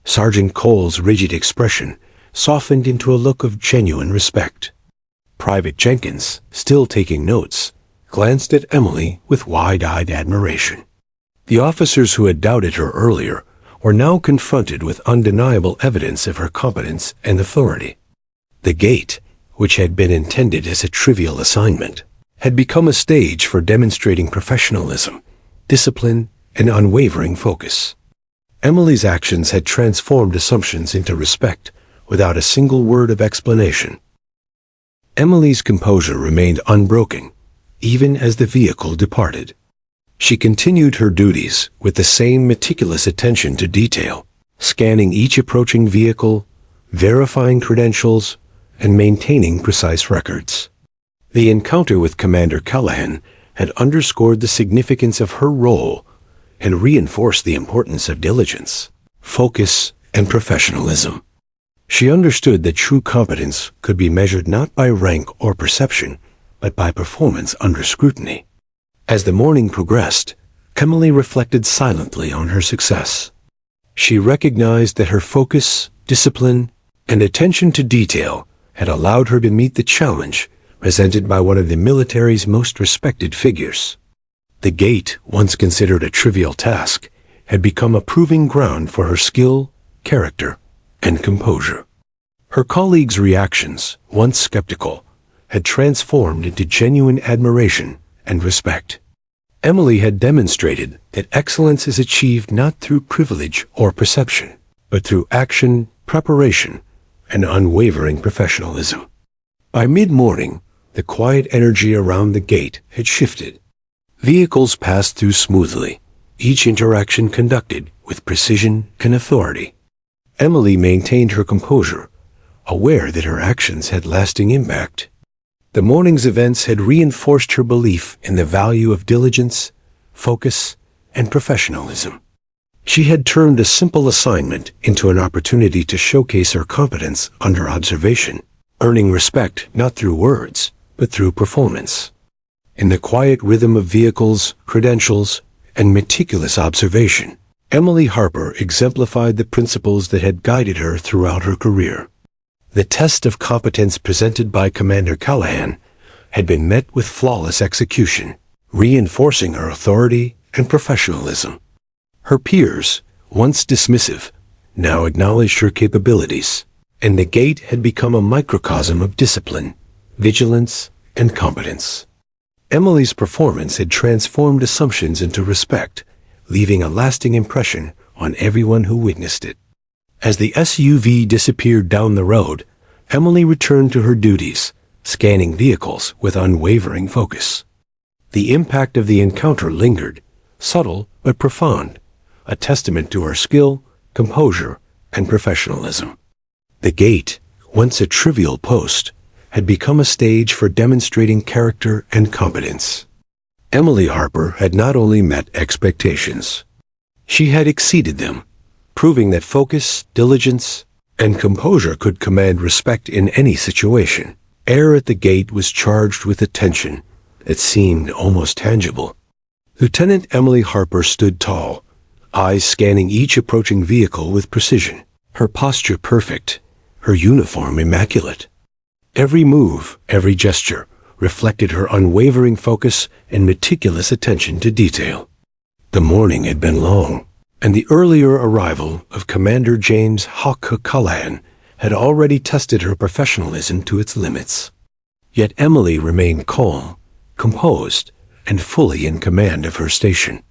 Sergeant Cole's rigid expression softened into a look of genuine respect. Private Jenkins, still taking notes, glanced at Emily with wide-eyed admiration. The officers who had doubted her earlier were now confronted with undeniable evidence of her competence and authority. The gate, which had been intended as a trivial assignment, had become a stage for demonstrating professionalism, discipline, and unwavering focus. Emily's actions had transformed assumptions into respect without a single word of explanation. Emily's composure remained unbroken, even as the vehicle departed. She continued her duties with the same meticulous attention to detail, scanning each approaching vehicle, verifying credentials, and maintaining precise records. The encounter with Commander Callahan had underscored the significance of her role and reinforced the importance of diligence, focus, and professionalism. She understood that true competence could be measured not by rank or perception, but by performance under scrutiny. As the morning progressed, Emily reflected silently on her success. She recognized that her focus, discipline, and attention to detail had allowed her to meet the challenge presented by one of the military's most respected figures. The gate, once considered a trivial task, had become a proving ground for her skill, character, and composure. Her colleagues' reactions, once skeptical, had transformed into genuine admiration and respect. Emily had demonstrated that excellence is achieved not through privilege or perception, but through action, preparation, and unwavering professionalism. By mid-morning, the quiet energy around the gate had shifted. Vehicles passed through smoothly, each interaction conducted with precision and authority. Emily maintained her composure, aware that her actions had lasting impact. The morning's events had reinforced her belief in the value of diligence, focus, and professionalism. She had turned a simple assignment into an opportunity to showcase her competence under observation, earning respect not through words, but through performance. In the quiet rhythm of vehicles, credentials, and meticulous observation, Emily Harper exemplified the principles that had guided her throughout her career. The test of competence presented by Commander Callahan had been met with flawless execution, reinforcing her authority and professionalism. Her peers, once dismissive, now acknowledged her capabilities, and the gate had become a microcosm of discipline, vigilance, and competence. Emily's performance had transformed assumptions into respect, leaving a lasting impression on everyone who witnessed it. As the SUV disappeared down the road, Emily returned to her duties, scanning vehicles with unwavering focus. The impact of the encounter lingered, subtle but profound, a testament to her skill, composure, and professionalism. The gate, once a trivial post, had become a stage for demonstrating character and competence. Emily Harper had not only met expectations, she had exceeded them, proving that focus, diligence, and composure could command respect in any situation. Air at the gate was charged with a tension that seemed almost tangible. Lieutenant Emily Harper stood tall, eyes scanning each approaching vehicle with precision, her posture perfect, her uniform immaculate. Every move, every gesture, reflected her unwavering focus and meticulous attention to detail. The morning had been long, and the earlier arrival of Commander James Hawk Callahan had already tested her professionalism to its limits. Yet Emily remained calm, composed, and fully in command of her station.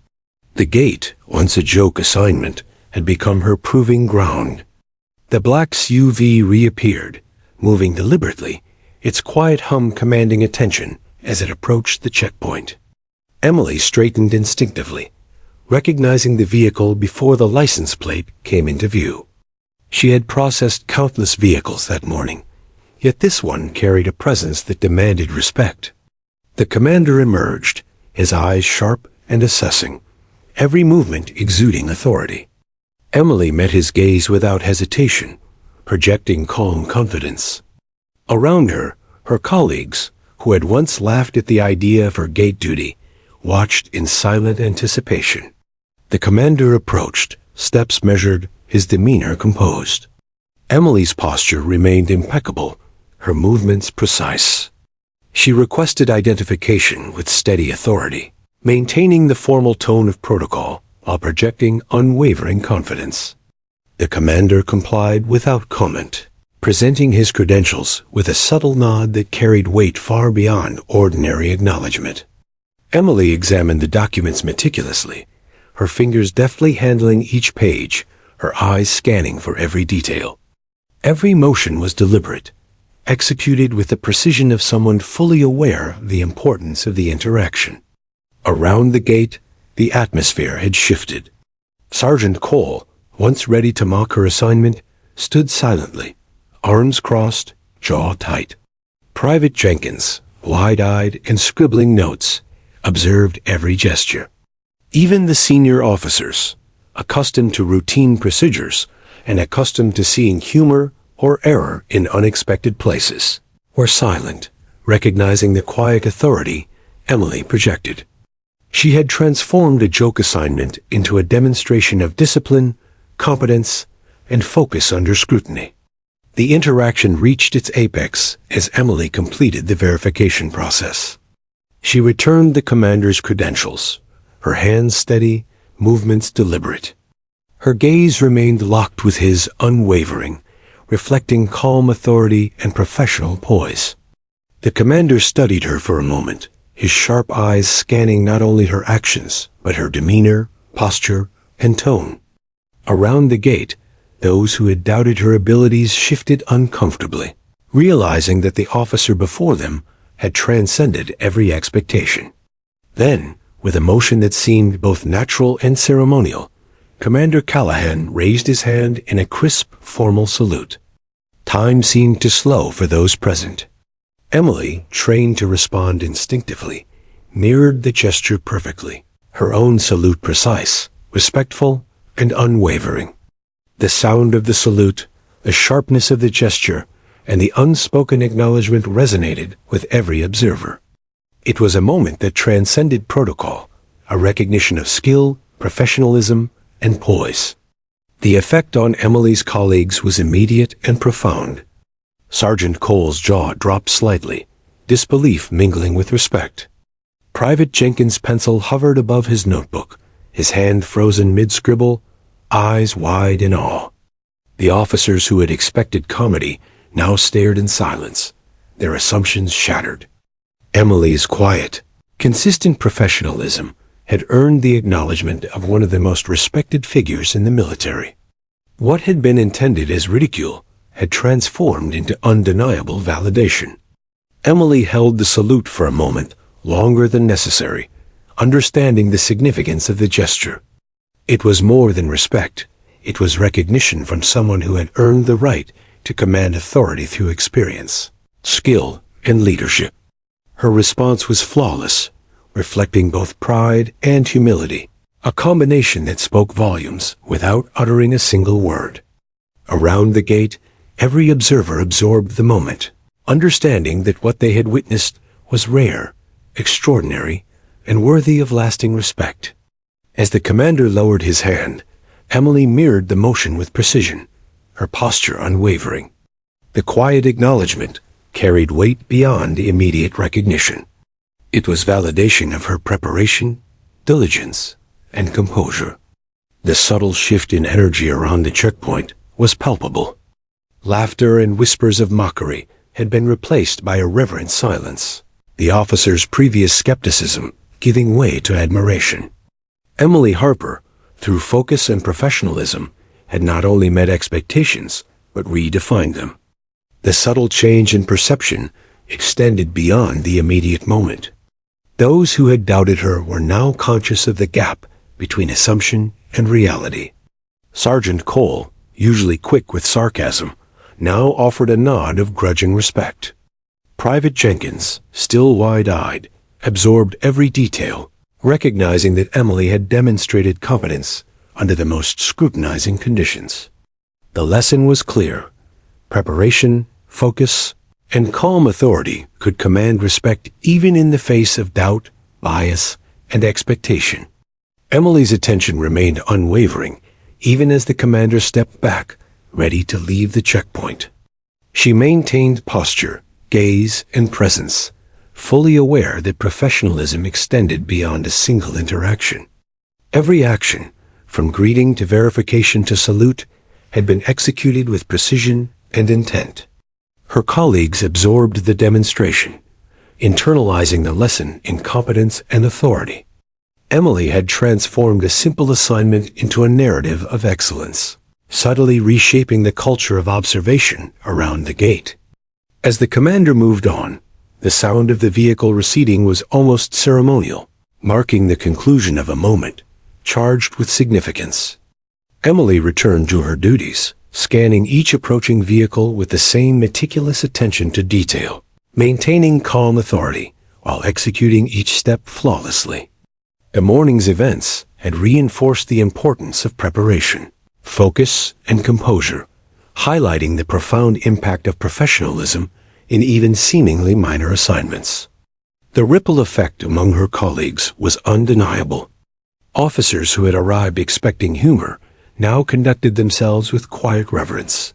The gate, once a joke assignment, had become her proving ground. The black SUV reappeared, moving deliberately, its quiet hum commanding attention as it approached the checkpoint. Emily straightened instinctively, recognizing the vehicle before the license plate came into view. She had processed countless vehicles that morning, yet this one carried a presence that demanded respect. The commander emerged, his eyes sharp and assessing, every movement exuding authority. Emily met his gaze without hesitation, projecting calm confidence. Around her, her colleagues, who had once laughed at the idea of her gate duty, watched in silent anticipation. The commander approached, steps measured, his demeanor composed. Emily's posture remained impeccable, her movements precise. She requested identification with steady authority, maintaining the formal tone of protocol while projecting unwavering confidence. The commander complied without comment, presenting his credentials with a subtle nod that carried weight far beyond ordinary acknowledgement. Emily examined the documents meticulously, her fingers deftly handling each page, her eyes scanning for every detail. Every motion was deliberate, executed with the precision of someone fully aware of the importance of the interaction. Around the gate, the atmosphere had shifted. Sergeant Cole, once ready to mock her assignment, stood silently, arms crossed, jaw tight. Private Jenkins, wide-eyed and scribbling notes, observed every gesture. Even the senior officers, accustomed to routine procedures and accustomed to seeing humor or error in unexpected places, were silent, recognizing the quiet authority Emily projected. She had transformed a joke assignment into a demonstration of discipline, competence, and focus under scrutiny. The interaction reached its apex as Emily completed the verification process. She returned the commander's credentials, her hands steady, movements deliberate. Her gaze remained locked with his, unwavering, reflecting calm authority and professional poise. The commander studied her for a moment, his sharp eyes scanning not only her actions, but her demeanor, posture, and tone. Around the gate, those who had doubted her abilities shifted uncomfortably, realizing that the officer before them had transcended every expectation. Then, with a motion that seemed both natural and ceremonial, Commander Callahan raised his hand in a crisp, formal salute. Time seemed to slow for those present. Emily, trained to respond instinctively, mirrored the gesture perfectly, her own salute precise, respectful, and unwavering. The sound of the salute, the sharpness of the gesture, and the unspoken acknowledgement resonated with every observer. It was a moment that transcended protocol, a recognition of skill, professionalism, and poise. The effect on Emily's colleagues was immediate and profound. Sergeant Cole's jaw dropped slightly, disbelief mingling with respect. Private Jenkins' pencil hovered above his notebook, his hand frozen mid-scribble, eyes wide in awe. The officers who had expected comedy now stared in silence, their assumptions shattered. Emily's quiet, consistent professionalism had earned the acknowledgement of one of the most respected figures in the military. What had been intended as ridicule had transformed into undeniable validation. Emily held the salute for a moment, longer than necessary, understanding the significance of the gesture. It was more than respect. It was recognition from someone who had earned the right to command authority through experience, skill, and leadership. Her response was flawless, reflecting both pride and humility, a combination that spoke volumes without uttering a single word. Around the gate, every observer absorbed the moment, understanding that what they had witnessed was rare, extraordinary, and worthy of lasting respect. As the commander lowered his hand, Emily mirrored the motion with precision, her posture unwavering. The quiet acknowledgement carried weight beyond immediate recognition. It was validation of her preparation, diligence, and composure. The subtle shift in energy around the checkpoint was palpable. Laughter and whispers of mockery had been replaced by a reverent silence, the officer's previous skepticism giving way to admiration. Emily Harper, through focus and professionalism, had not only met expectations, but redefined them. The subtle change in perception extended beyond the immediate moment. Those who had doubted her were now conscious of the gap between assumption and reality. Sergeant Cole, usually quick with sarcasm, now offered a nod of grudging respect. Private Jenkins, still wide-eyed, absorbed every detail, recognizing that Emily had demonstrated competence under the most scrutinizing conditions. The lesson was clear. Preparation, focus, and calm authority could command respect even in the face of doubt, bias, and expectation. Emily's attention remained unwavering, even as the commander stepped back, ready to leave the checkpoint. She maintained posture, gaze, and presence, fully aware that professionalism extended beyond a single interaction. Every action, from greeting to verification to salute, had been executed with precision and intent. Her colleagues absorbed the demonstration, internalizing the lesson in competence and authority. Emily had transformed a simple assignment into a narrative of excellence, subtly reshaping the culture of observation around the gate. As the commander moved on, the sound of the vehicle receding was almost ceremonial, marking the conclusion of a moment charged with significance. Emily returned to her duties, scanning each approaching vehicle with the same meticulous attention to detail, maintaining calm authority while executing each step flawlessly. The morning's events had reinforced the importance of preparation, focus, and composure, highlighting the profound impact of professionalism in even seemingly minor assignments. The ripple effect among her colleagues was undeniable. Officers who had arrived expecting humor now conducted themselves with quiet reverence.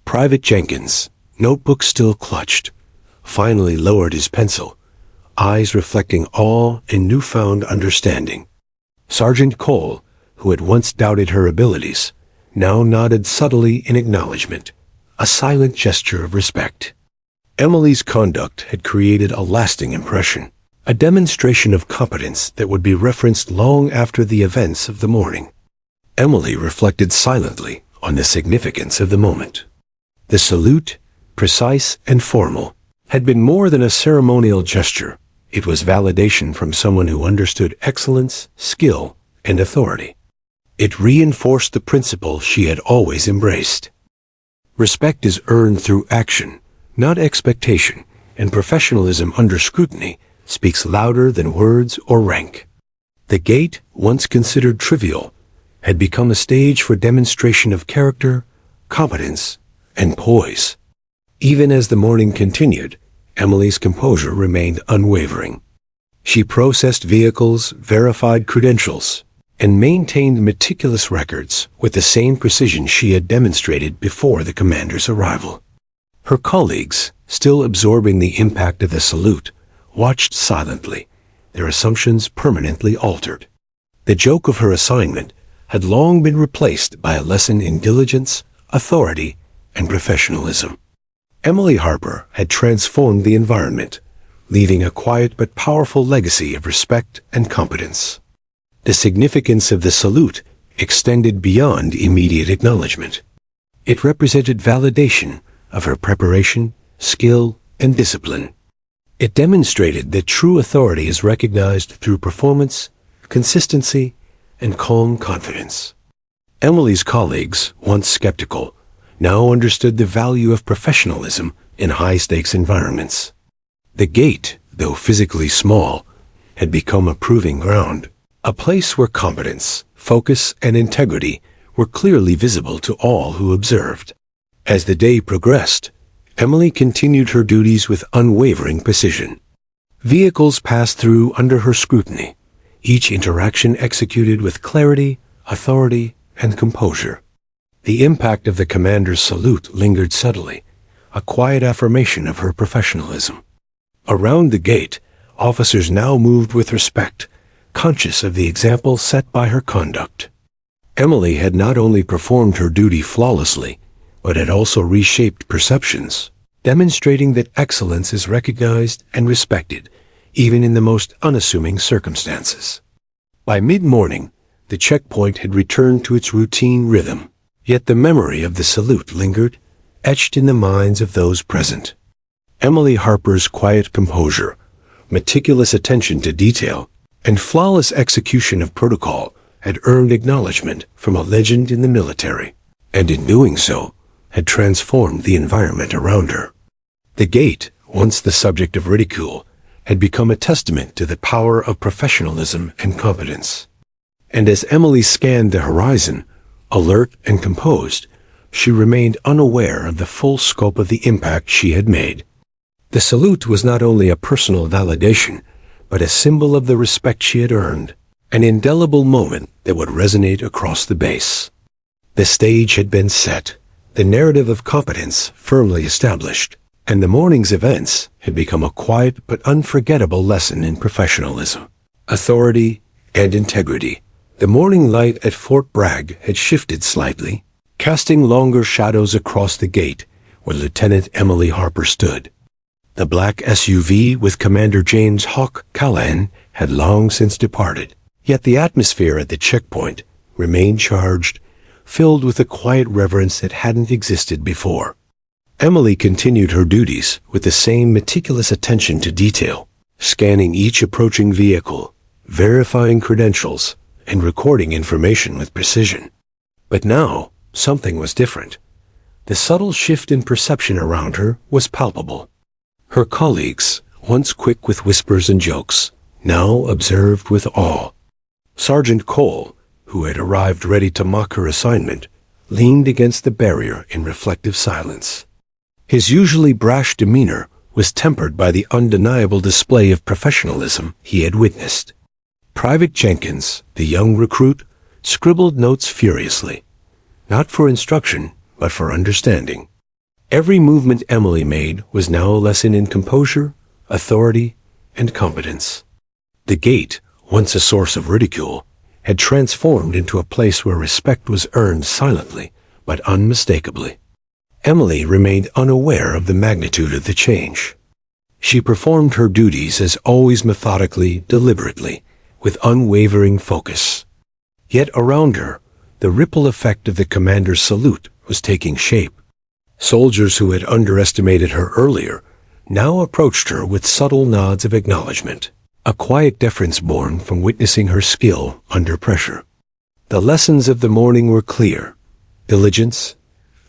Private Jenkins, notebook still clutched, finally lowered his pencil, eyes reflecting awe and newfound understanding. Sergeant Cole, who had once doubted her abilities, now nodded subtly in acknowledgement, a silent gesture of respect. Emily's conduct had created a lasting impression, a demonstration of competence that would be referenced long after the events of the morning. Emily reflected silently on the significance of the moment. The salute, precise and formal, had been more than a ceremonial gesture. It was validation from someone who understood excellence, skill, and authority. It reinforced the principle she had always embraced. Respect is earned through action, not expectation, and professionalism under scrutiny speaks louder than words or rank. The gate, once considered trivial, had become a stage for demonstration of character, competence, and poise. Even as the morning continued, Emily's composure remained unwavering. She processed vehicles, verified credentials, and maintained meticulous records with the same precision she had demonstrated before the commander's arrival. Her colleagues, still absorbing the impact of the salute, watched silently, their assumptions permanently altered. The joke of her assignment had long been replaced by a lesson in diligence, authority, and professionalism. Emily Harper had transformed the environment, leaving a quiet but powerful legacy of respect and competence. The significance of the salute extended beyond immediate acknowledgement. It represented validation of her preparation, skill, and discipline. It demonstrated that true authority is recognized through performance, consistency, and calm confidence. Emily's colleagues, once skeptical, now understood the value of professionalism in high-stakes environments. The gate, though physically small, had become a proving ground, a place where competence, focus, and integrity were clearly visible to all who observed. As the day progressed, Emily continued her duties with unwavering precision. Vehicles passed through under her scrutiny, each interaction executed with clarity, authority, and composure. The impact of the commander's salute lingered subtly, a quiet affirmation of her professionalism. Around the gate, officers now moved with respect, conscious of the example set by her conduct. Emily had not only performed her duty flawlessly, but had also reshaped perceptions, demonstrating that excellence is recognized and respected, even in the most unassuming circumstances. By mid-morning, the checkpoint had returned to its routine rhythm, yet the memory of the salute lingered, etched in the minds of those present. Emily Harper's quiet composure, meticulous attention to detail, and flawless execution of protocol had earned acknowledgement from a legend in the military, and in doing so, had transformed the environment around her. The gate, once the subject of ridicule, had become a testament to the power of professionalism and competence. And as Emily scanned the horizon, alert and composed, she remained unaware of the full scope of the impact she had made. The salute was not only a personal validation, but a symbol of the respect she had earned, an indelible moment that would resonate across the base. The stage had been set, the narrative of competence firmly established, and the morning's events had become a quiet but unforgettable lesson in professionalism, authority, and integrity. The morning light at Fort Bragg had shifted slightly, casting longer shadows across the gate where Lieutenant Emily Harper stood. The black SUV with Commander James "Hawk" Callahan had long since departed, yet the atmosphere at the checkpoint remained charged, filled with a quiet reverence that hadn't existed before. Emily continued her duties with the same meticulous attention to detail, scanning each approaching vehicle, verifying credentials, and recording information with precision. But now, something was different. The subtle shift in perception around her was palpable. Her colleagues, once quick with whispers and jokes, now observed with awe. Sergeant Cole, who had arrived ready to mock her assignment, leaned against the barrier in reflective silence. His usually brash demeanor was tempered by the undeniable display of professionalism he had witnessed. Private Jenkins, the young recruit, scribbled notes furiously, not for instruction, but for understanding. Every movement Emily made was now a lesson in composure, authority, and competence. The gate, once a source of ridicule, had transformed into a place where respect was earned silently, but unmistakably. Emily remained unaware of the magnitude of the change. She performed her duties as always methodically, deliberately, with unwavering focus. Yet around her, the ripple effect of the commander's salute was taking shape. Soldiers who had underestimated her earlier now approached her with subtle nods of acknowledgement, a quiet deference born from witnessing her skill under pressure. The lessons of the morning were clear. Diligence,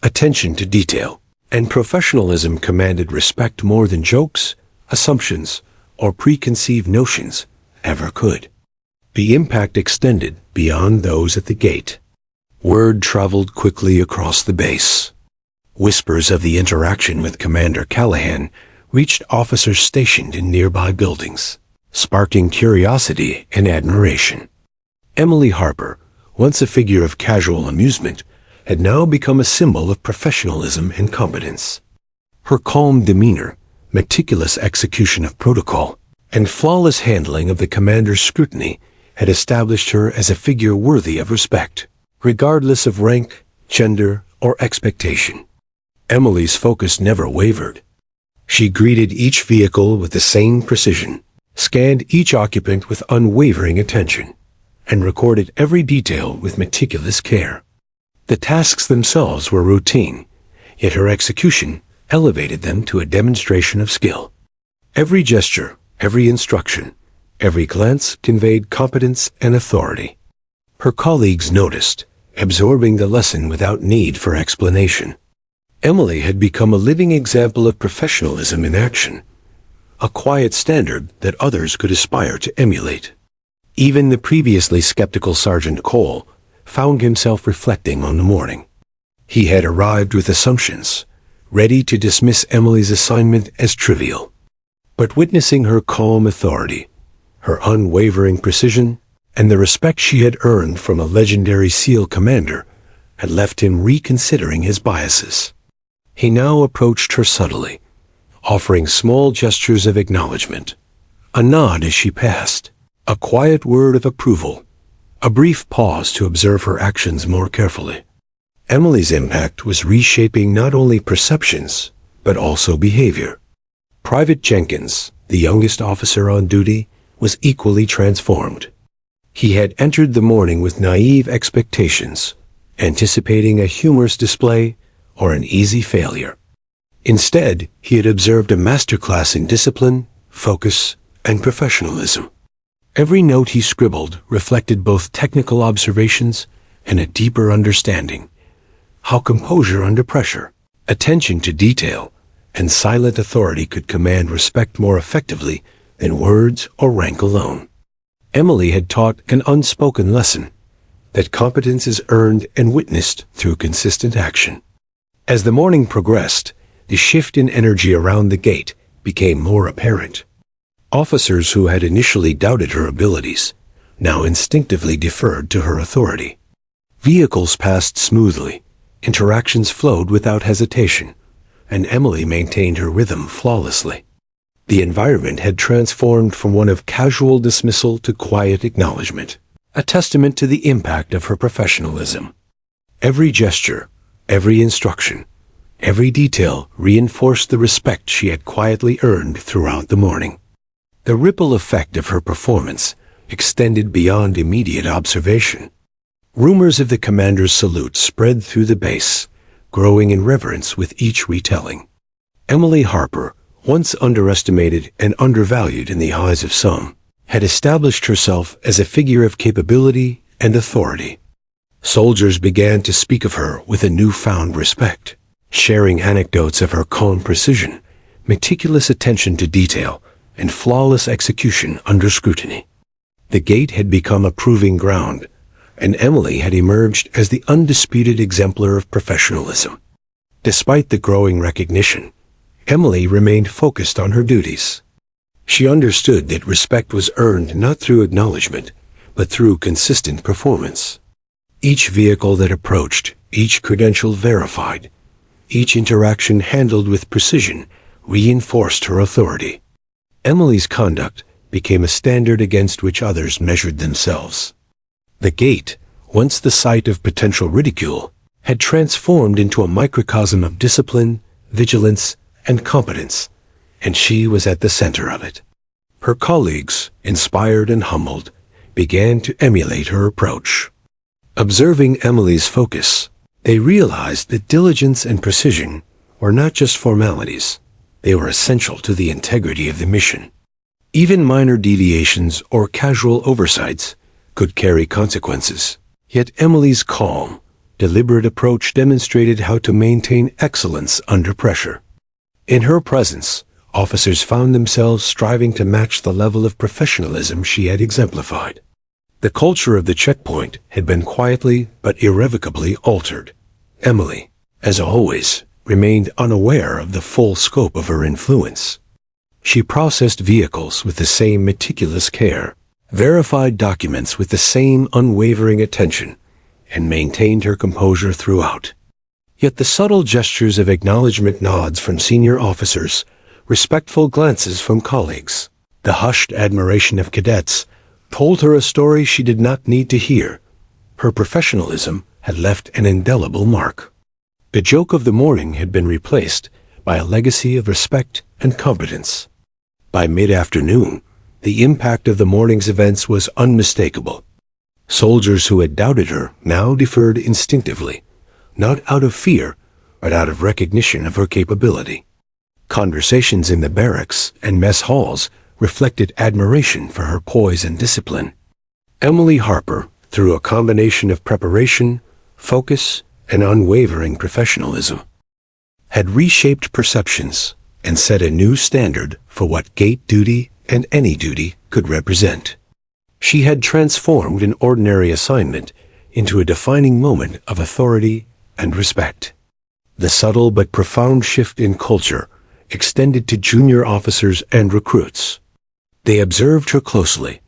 attention to detail, and professionalism commanded respect more than jokes, assumptions, or preconceived notions ever could. The impact extended beyond those at the gate. Word traveled quickly across the base. Whispers of the interaction with Commander Callahan reached officers stationed in nearby buildings, sparking curiosity and admiration. Emily Harper, once a figure of casual amusement, had now become a symbol of professionalism and competence. Her calm demeanor, meticulous execution of protocol, and flawless handling of the commander's scrutiny had established her as a figure worthy of respect, regardless of rank, gender, or expectation. Emily's focus never wavered. She greeted each vehicle with the same precision, scanned each occupant with unwavering attention, and recorded every detail with meticulous care. The tasks themselves were routine, yet her execution elevated them to a demonstration of skill. Every gesture, every instruction, every glance conveyed competence and authority. Her colleagues noticed, absorbing the lesson without need for explanation. Emily had become a living example of professionalism in action, a quiet standard that others could aspire to emulate. Even the previously skeptical Sergeant Cole found himself reflecting on the morning. He had arrived with assumptions, ready to dismiss Emily's assignment as trivial. But witnessing her calm authority, her unwavering precision, and the respect she had earned from a legendary SEAL commander had left him reconsidering his biases. He now approached her subtly, offering small gestures of acknowledgement, a nod as she passed, a quiet word of approval, a brief pause to observe her actions more carefully. Emily's impact was reshaping not only perceptions, but also behavior. Private Jenkins, the youngest officer on duty, was equally transformed. He had entered the morning with naive expectations, anticipating a humorous display or an easy failure. Instead, he had observed a masterclass in discipline, focus, and professionalism. Every note he scribbled reflected both technical observations and a deeper understanding. How composure under pressure, attention to detail, and silent authority could command respect more effectively than words or rank alone. Emily had taught an unspoken lesson, that competence is earned and witnessed through consistent action. As the morning progressed, the shift in energy around the gate became more apparent. Officers who had initially doubted her abilities now instinctively deferred to her authority. Vehicles passed smoothly, interactions flowed without hesitation, and Emily maintained her rhythm flawlessly. The environment had transformed from one of casual dismissal to quiet acknowledgement, a testament to the impact of her professionalism. Every gesture, every instruction, every detail reinforced the respect she had quietly earned throughout the morning. The ripple effect of her performance extended beyond immediate observation. Rumors of the commander's salute spread through the base, growing in reverence with each retelling. Emily Harper, once underestimated and undervalued in the eyes of some, had established herself as a figure of capability and authority. Soldiers began to speak of her with a newfound respect, sharing anecdotes of her calm precision, meticulous attention to detail, and flawless execution under scrutiny. The gate had become a proving ground, and Emily had emerged as the undisputed exemplar of professionalism. Despite the growing recognition, Emily remained focused on her duties. She understood that respect was earned not through acknowledgement, but through consistent performance. Each vehicle that approached, each credential verified, each interaction handled with precision reinforced her authority. Emily's conduct became a standard against which others measured themselves. The gate, once the site of potential ridicule, had transformed into a microcosm of discipline, vigilance, and competence, and she was at the center of it. Her colleagues, inspired and humbled, began to emulate her approach. Observing Emily's focus, they realized that diligence and precision were not just formalities, they were essential to the integrity of the mission. Even minor deviations or casual oversights could carry consequences. Yet Emily's calm, deliberate approach demonstrated how to maintain excellence under pressure. In her presence, officers found themselves striving to match the level of professionalism she had exemplified. The culture of the checkpoint had been quietly but irrevocably altered. Emily, as always, remained unaware of the full scope of her influence. She processed vehicles with the same meticulous care, verified documents with the same unwavering attention, and maintained her composure throughout. Yet the subtle gestures of acknowledgement, nods from senior officers, respectful glances from colleagues, the hushed admiration of cadets, told her a story she did not need to hear. Her professionalism had left an indelible mark. The joke of the morning had been replaced by a legacy of respect and competence. By mid-afternoon, the impact of the morning's events was unmistakable. Soldiers who had doubted her now deferred instinctively, not out of fear, but out of recognition of her capability. Conversations in the barracks and mess halls reflected admiration for her poise and discipline. Emily Harper, through a combination of preparation, focus, and unwavering professionalism, had reshaped perceptions and set a new standard for what gate duty and any duty could represent. She had transformed an ordinary assignment into a defining moment of authority and respect. The subtle but profound shift in culture extended to junior officers and recruits. They observed her closely,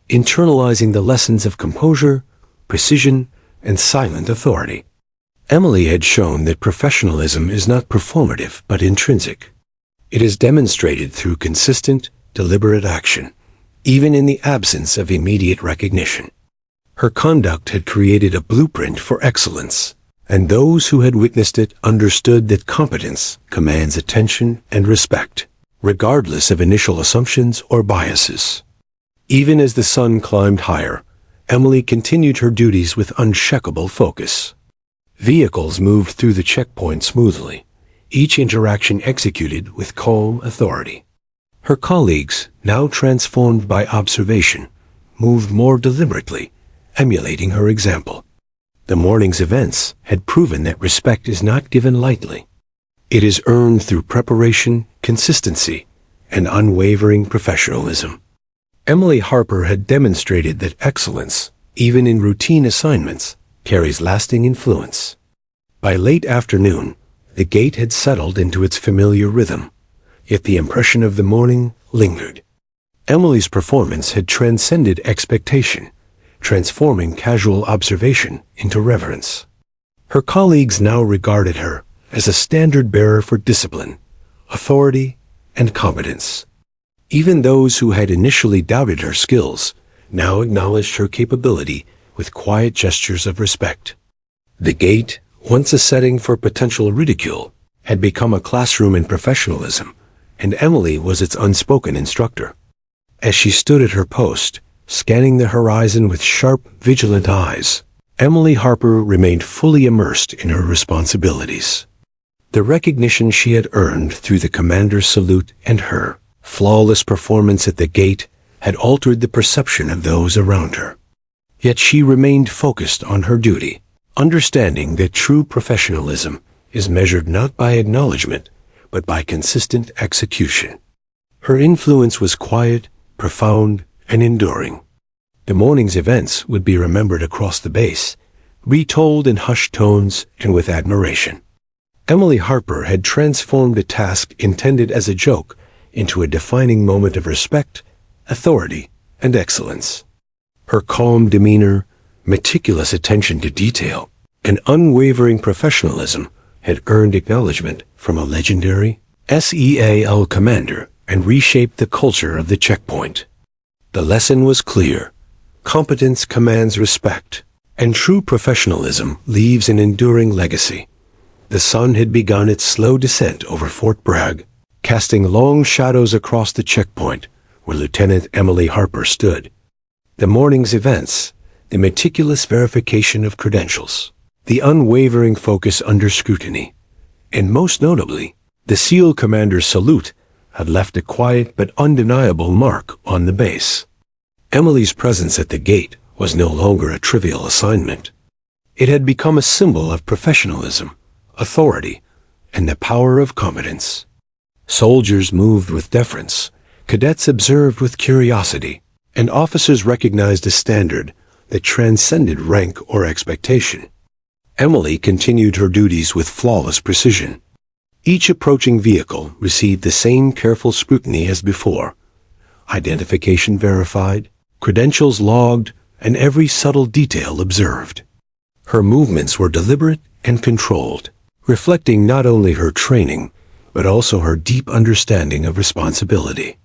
internalizing the lessons of composure, precision, and silent authority. Emily had shown that professionalism is not performative but intrinsic. It is demonstrated through consistent, deliberate action, even in the absence of immediate recognition. Her conduct had created a blueprint for excellence, and those who had witnessed it understood that competence commands attention and respect, regardless of initial assumptions or biases. Even as the sun climbed higher, Emily continued her duties with unshakable focus. Vehicles moved through the checkpoint smoothly, each interaction executed with calm authority. Her colleagues, now transformed by observation, moved more deliberately, emulating her example. The morning's events had proven that respect is not given lightly. It is earned through preparation, consistency, and unwavering professionalism. Emily Harper had demonstrated that excellence, even in routine assignments, carries lasting influence. By late afternoon, the gate had settled into its familiar rhythm, yet the impression of the morning lingered. Emily's performance had transcended expectation, transforming casual observation into reverence. Her colleagues now regarded her as a standard-bearer for discipline, authority, and competence. Even those who had initially doubted her skills now acknowledged her capability with quiet gestures of respect. The gate, once a setting for potential ridicule, had become a classroom in professionalism, and Emily was its unspoken instructor. As she stood at her post, scanning the horizon with sharp, vigilant eyes, Emily Harper remained fully immersed in her responsibilities. The recognition she had earned through the commander's salute and her flawless performance at the gate had altered the perception of those around her. Yet she remained focused on her duty, understanding that true professionalism is measured not by acknowledgement, but by consistent execution. Her influence was quiet, profound, and enduring. The morning's events would be remembered across the base, retold in hushed tones and with admiration. Emily Harper had transformed a task intended as a joke into a defining moment of respect, authority, and excellence. Her calm demeanor, meticulous attention to detail, and unwavering professionalism had earned acknowledgement from a legendary SEAL commander and reshaped the culture of the checkpoint. The lesson was clear. Competence commands respect, And true professionalism leaves an enduring legacy. The sun had begun its slow descent over Fort Bragg, casting long shadows across the checkpoint where Lieutenant Emily Harper stood. The morning's events, the meticulous verification of credentials, the unwavering focus under scrutiny, and most notably, the SEAL commander's salute had left a quiet but undeniable mark on the base. Emily's presence at the gate was no longer a trivial assignment. It had become a symbol of professionalism, authority, and the power of competence. Soldiers moved with deference, cadets observed with curiosity, and officers recognized a standard that transcended rank or expectation. Emily continued her duties with flawless precision. Each approaching vehicle received the same careful scrutiny as before. Identification verified, credentials logged, and every subtle detail observed. Her movements were deliberate and controlled, reflecting not only her training, but also her deep understanding of responsibility.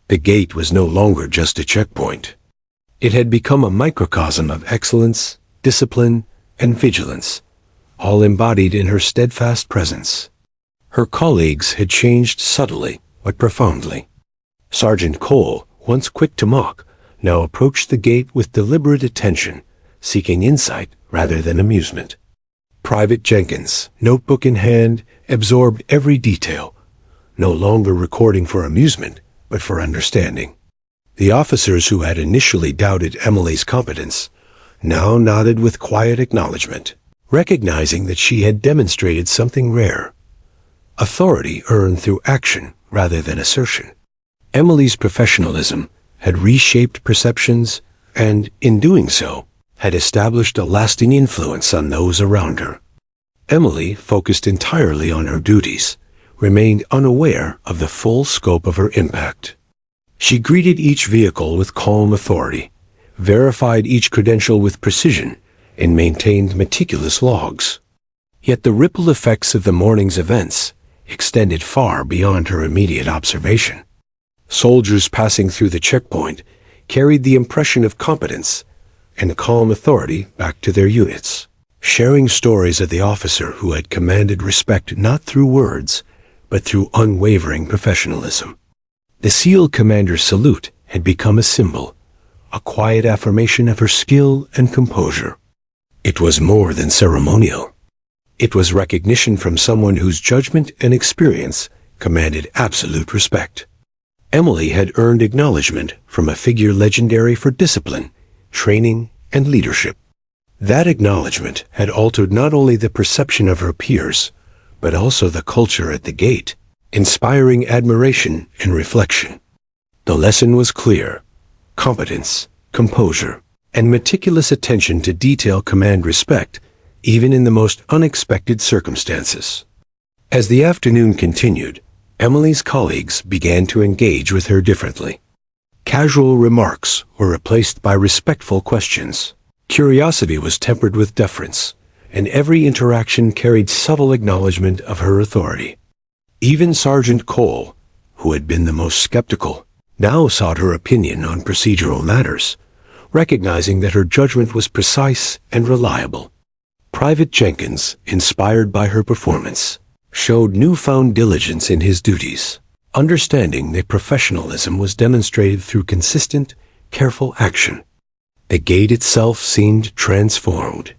The gate was no longer just a checkpoint. It had become a microcosm of excellence, discipline, and vigilance, all embodied in her steadfast presence. Her colleagues had changed subtly but profoundly. Sergeant Cole, once quick to mock, now approached the gate with deliberate attention, seeking insight rather than amusement. Private Jenkins, notebook in hand, absorbed every detail, no longer recording for amusement, but for understanding. The officers who had initially doubted Emily's competence now nodded with quiet acknowledgement, recognizing that she had demonstrated something rare: authority earned through action rather than assertion. Emily's professionalism had reshaped perceptions and, in doing so, had established a lasting influence on those around her. Emily, focused entirely on her duties, remained unaware of the full scope of her impact. She greeted each vehicle with calm authority, verified each credential with precision, and maintained meticulous logs. Yet the ripple effects of the morning's events extended far beyond her immediate observation. Soldiers passing through the checkpoint carried the impression of competence and calm authority back to their units, sharing stories of the officer who had commanded respect not through words, but through unwavering professionalism. The SEAL commander's salute had become a symbol, a quiet affirmation of her skill and composure. It was more than ceremonial. It was recognition from someone whose judgment and experience commanded absolute respect. Emily had earned acknowledgement from a figure legendary for discipline, training, and leadership. That acknowledgement had altered not only the perception of her peers, but also the culture at the gate, inspiring admiration and reflection. The lesson was clear: competence, composure, and meticulous attention to detail command respect, even in the most unexpected circumstances. As the afternoon continued, Emily's colleagues began to engage with her differently. Casual remarks were replaced by respectful questions. Curiosity was tempered with deference, and every interaction carried subtle acknowledgement of her authority. Even Sergeant Cole, who had been the most skeptical, now sought her opinion on procedural matters, recognizing that her judgment was precise and reliable. Private Jenkins, inspired by her performance, showed newfound diligence in his duties, understanding that professionalism was demonstrated through consistent, careful action. The gate itself seemed transformed.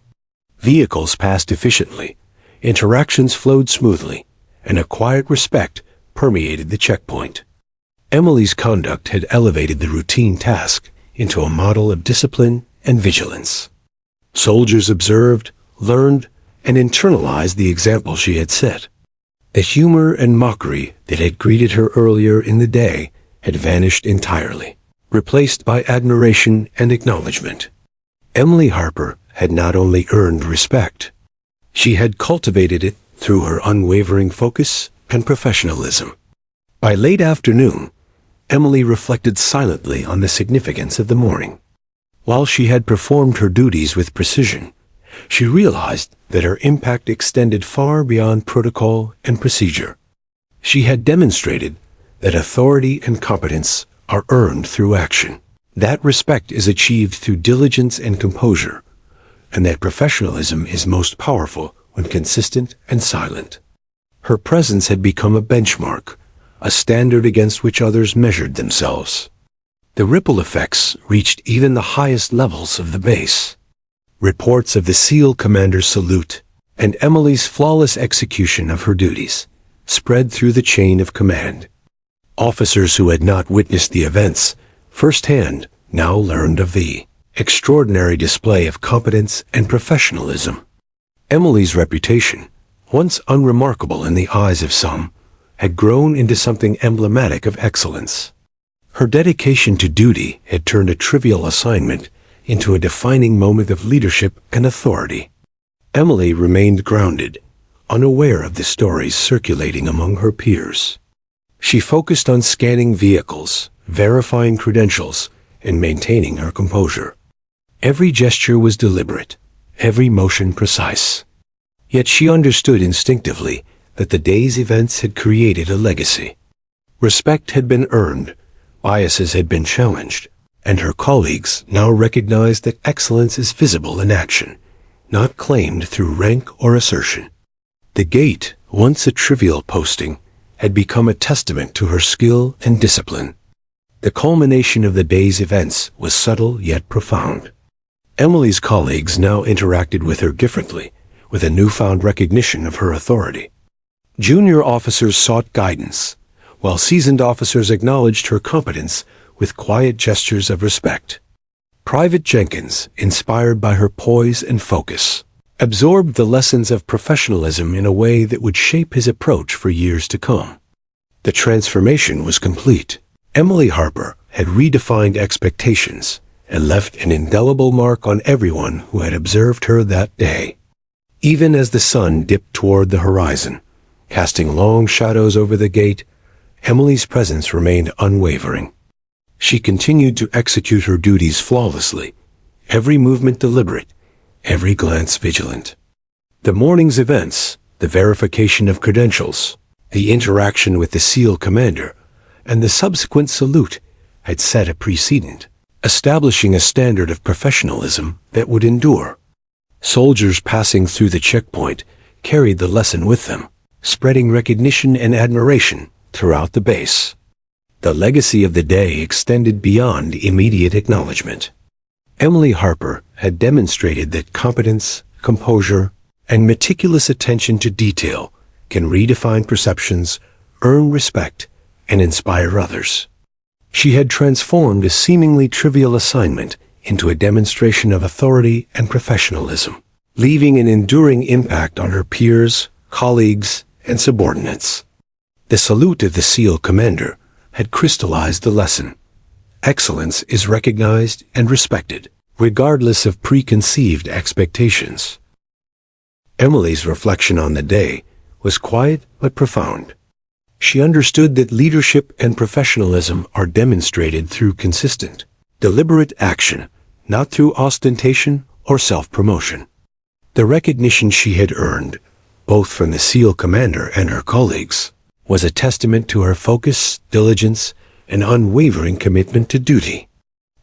Vehicles passed efficiently, interactions flowed smoothly, and a quiet respect permeated the checkpoint. Emily's conduct had elevated the routine task into a model of discipline and vigilance. Soldiers observed, learned, and internalized the example she had set. The humor and mockery that had greeted her earlier in the day had vanished entirely, replaced by admiration and acknowledgement. Emily Harper had not only earned respect, she had cultivated it through her unwavering focus and professionalism. By late afternoon, Emily reflected silently on the significance of the morning. While she had performed her duties with precision, she realized that her impact extended far beyond protocol and procedure. She had demonstrated that authority and competence are earned through action. That respect is achieved through diligence and composure, and that professionalism is most powerful when consistent and silent. Her presence had become a benchmark, a standard against which others measured themselves. The ripple effects reached even the highest levels of the base. Reports of the SEAL commander's salute and Emily's flawless execution of her duties spread through the chain of command. Officers who had not witnessed the events firsthand now learned of the extraordinary display of competence and professionalism. Emily's reputation, once unremarkable in the eyes of some, had grown into something emblematic of excellence. Her dedication to duty had turned a trivial assignment into a defining moment of leadership and authority. Emily remained grounded, unaware of the stories circulating among her peers. She focused on scanning vehicles, verifying credentials, and maintaining her composure. Every gesture was deliberate, every motion precise. Yet she understood instinctively that the day's events had created a legacy. Respect had been earned, biases had been challenged, and her colleagues now recognized that excellence is visible in action, not claimed through rank or assertion. The gate, once a trivial posting, had become a testament to her skill and discipline. The culmination of the day's events was subtle yet profound. Emily's colleagues now interacted with her differently, with a newfound recognition of her authority. Junior officers sought guidance, while seasoned officers acknowledged her competence with quiet gestures of respect. Private Jenkins, inspired by her poise and focus, absorbed the lessons of professionalism in a way that would shape his approach for years to come. The transformation was complete. Emily Harper had redefined expectations and left an indelible mark on everyone who had observed her that day. Even as the sun dipped toward the horizon, casting long shadows over the gate, Emily's presence remained unwavering. She continued to execute her duties flawlessly, every movement deliberate, every glance vigilant. The morning's events, the verification of credentials, the interaction with the SEAL commander, and the subsequent salute had set a precedent, establishing a standard of professionalism that would endure. Soldiers passing through the checkpoint carried the lesson with them, spreading recognition and admiration throughout the base. The legacy of the day extended beyond immediate acknowledgement. Emily Harper had demonstrated that competence, composure, and meticulous attention to detail can redefine perceptions, earn respect, and inspire others. She had transformed a seemingly trivial assignment into a demonstration of authority and professionalism, leaving an enduring impact on her peers, colleagues, and subordinates. The salute of the SEAL commander had crystallized the lesson. Excellence is recognized and respected, regardless of preconceived expectations. Emily's reflection on the day was quiet but profound. She understood that leadership and professionalism are demonstrated through consistent, deliberate action, not through ostentation or self-promotion. The recognition she had earned, both from the SEAL commander and her colleagues, was a testament to her focus, diligence, and unwavering commitment to duty.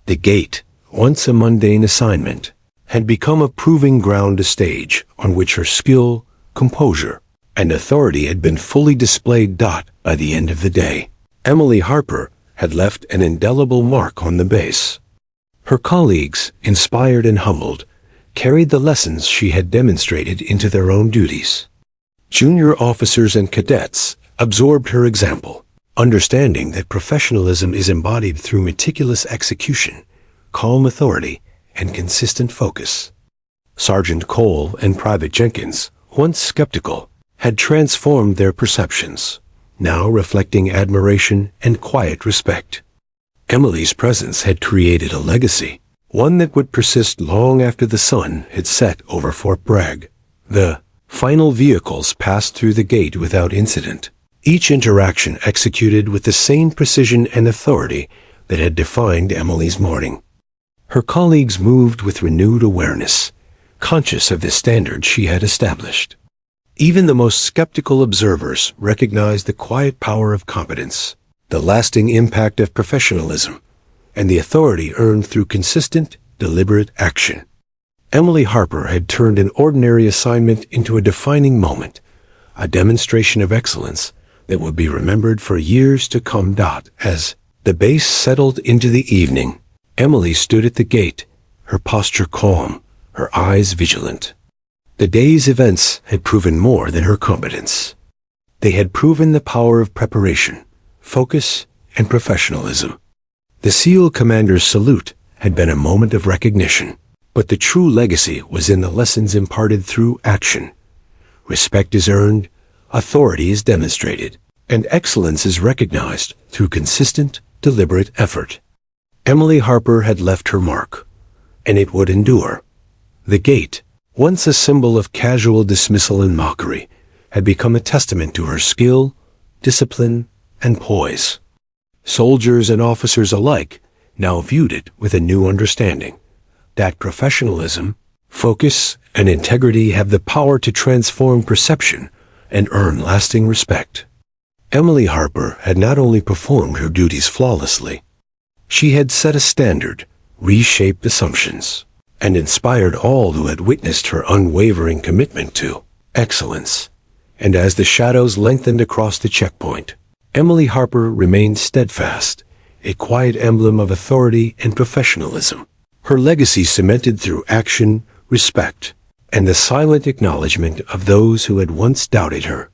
The gate, once a mundane assignment, had become a proving ground, a stage on which her skill, composure, and authority had been fully displayed. By the end of the day, Emily Harper had left an indelible mark on the base. Her colleagues, inspired and humbled, carried the lessons she had demonstrated into their own duties. Junior officers and cadets absorbed her example, understanding that professionalism is embodied through meticulous execution, calm authority, and consistent focus. Sergeant Cole and Private Jenkins, once skeptical, had transformed their perceptions, now reflecting admiration and quiet respect. Emily's presence had created a legacy, one that would persist long after the sun had set over Fort Bragg. The final vehicles passed through the gate without incident, each interaction executed with the same precision and authority that had defined Emily's morning. Her colleagues moved with renewed awareness, conscious of the standard she had established. Even the most skeptical observers recognized the quiet power of competence, the lasting impact of professionalism, and the authority earned through consistent, deliberate action. Emily Harper had turned an ordinary assignment into a defining moment, a demonstration of excellence that would be remembered for years to come. As the base settled into the evening, Emily stood at the gate, her posture calm, her eyes vigilant. The day's events had proven more than her competence. They had proven the power of preparation, focus, and professionalism. The SEAL commander's salute had been a moment of recognition, but the true legacy was in the lessons imparted through action. Respect is earned, authority is demonstrated, and excellence is recognized through consistent, deliberate effort. Emily Harper had left her mark, and it would endure. The gate, once a symbol of casual dismissal and mockery, had become a testament to her skill, discipline, and poise. Soldiers and officers alike now viewed it with a new understanding, that professionalism, focus, and integrity have the power to transform perception and earn lasting respect. Emily Harper had not only performed her duties flawlessly, she had set a standard, reshaped assumptions, and inspired all who had witnessed her unwavering commitment to excellence. And as the shadows lengthened across the checkpoint, Emily Harper remained steadfast, a quiet emblem of authority and professionalism. Her legacy cemented through action, respect, and the silent acknowledgement of those who had once doubted her.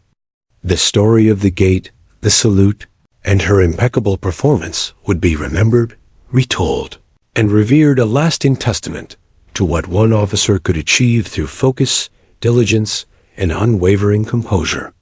The story of the gate, the salute, and her impeccable performance would be remembered, retold, and revered, a lasting testament to what one officer could achieve through focus, diligence, and unwavering composure.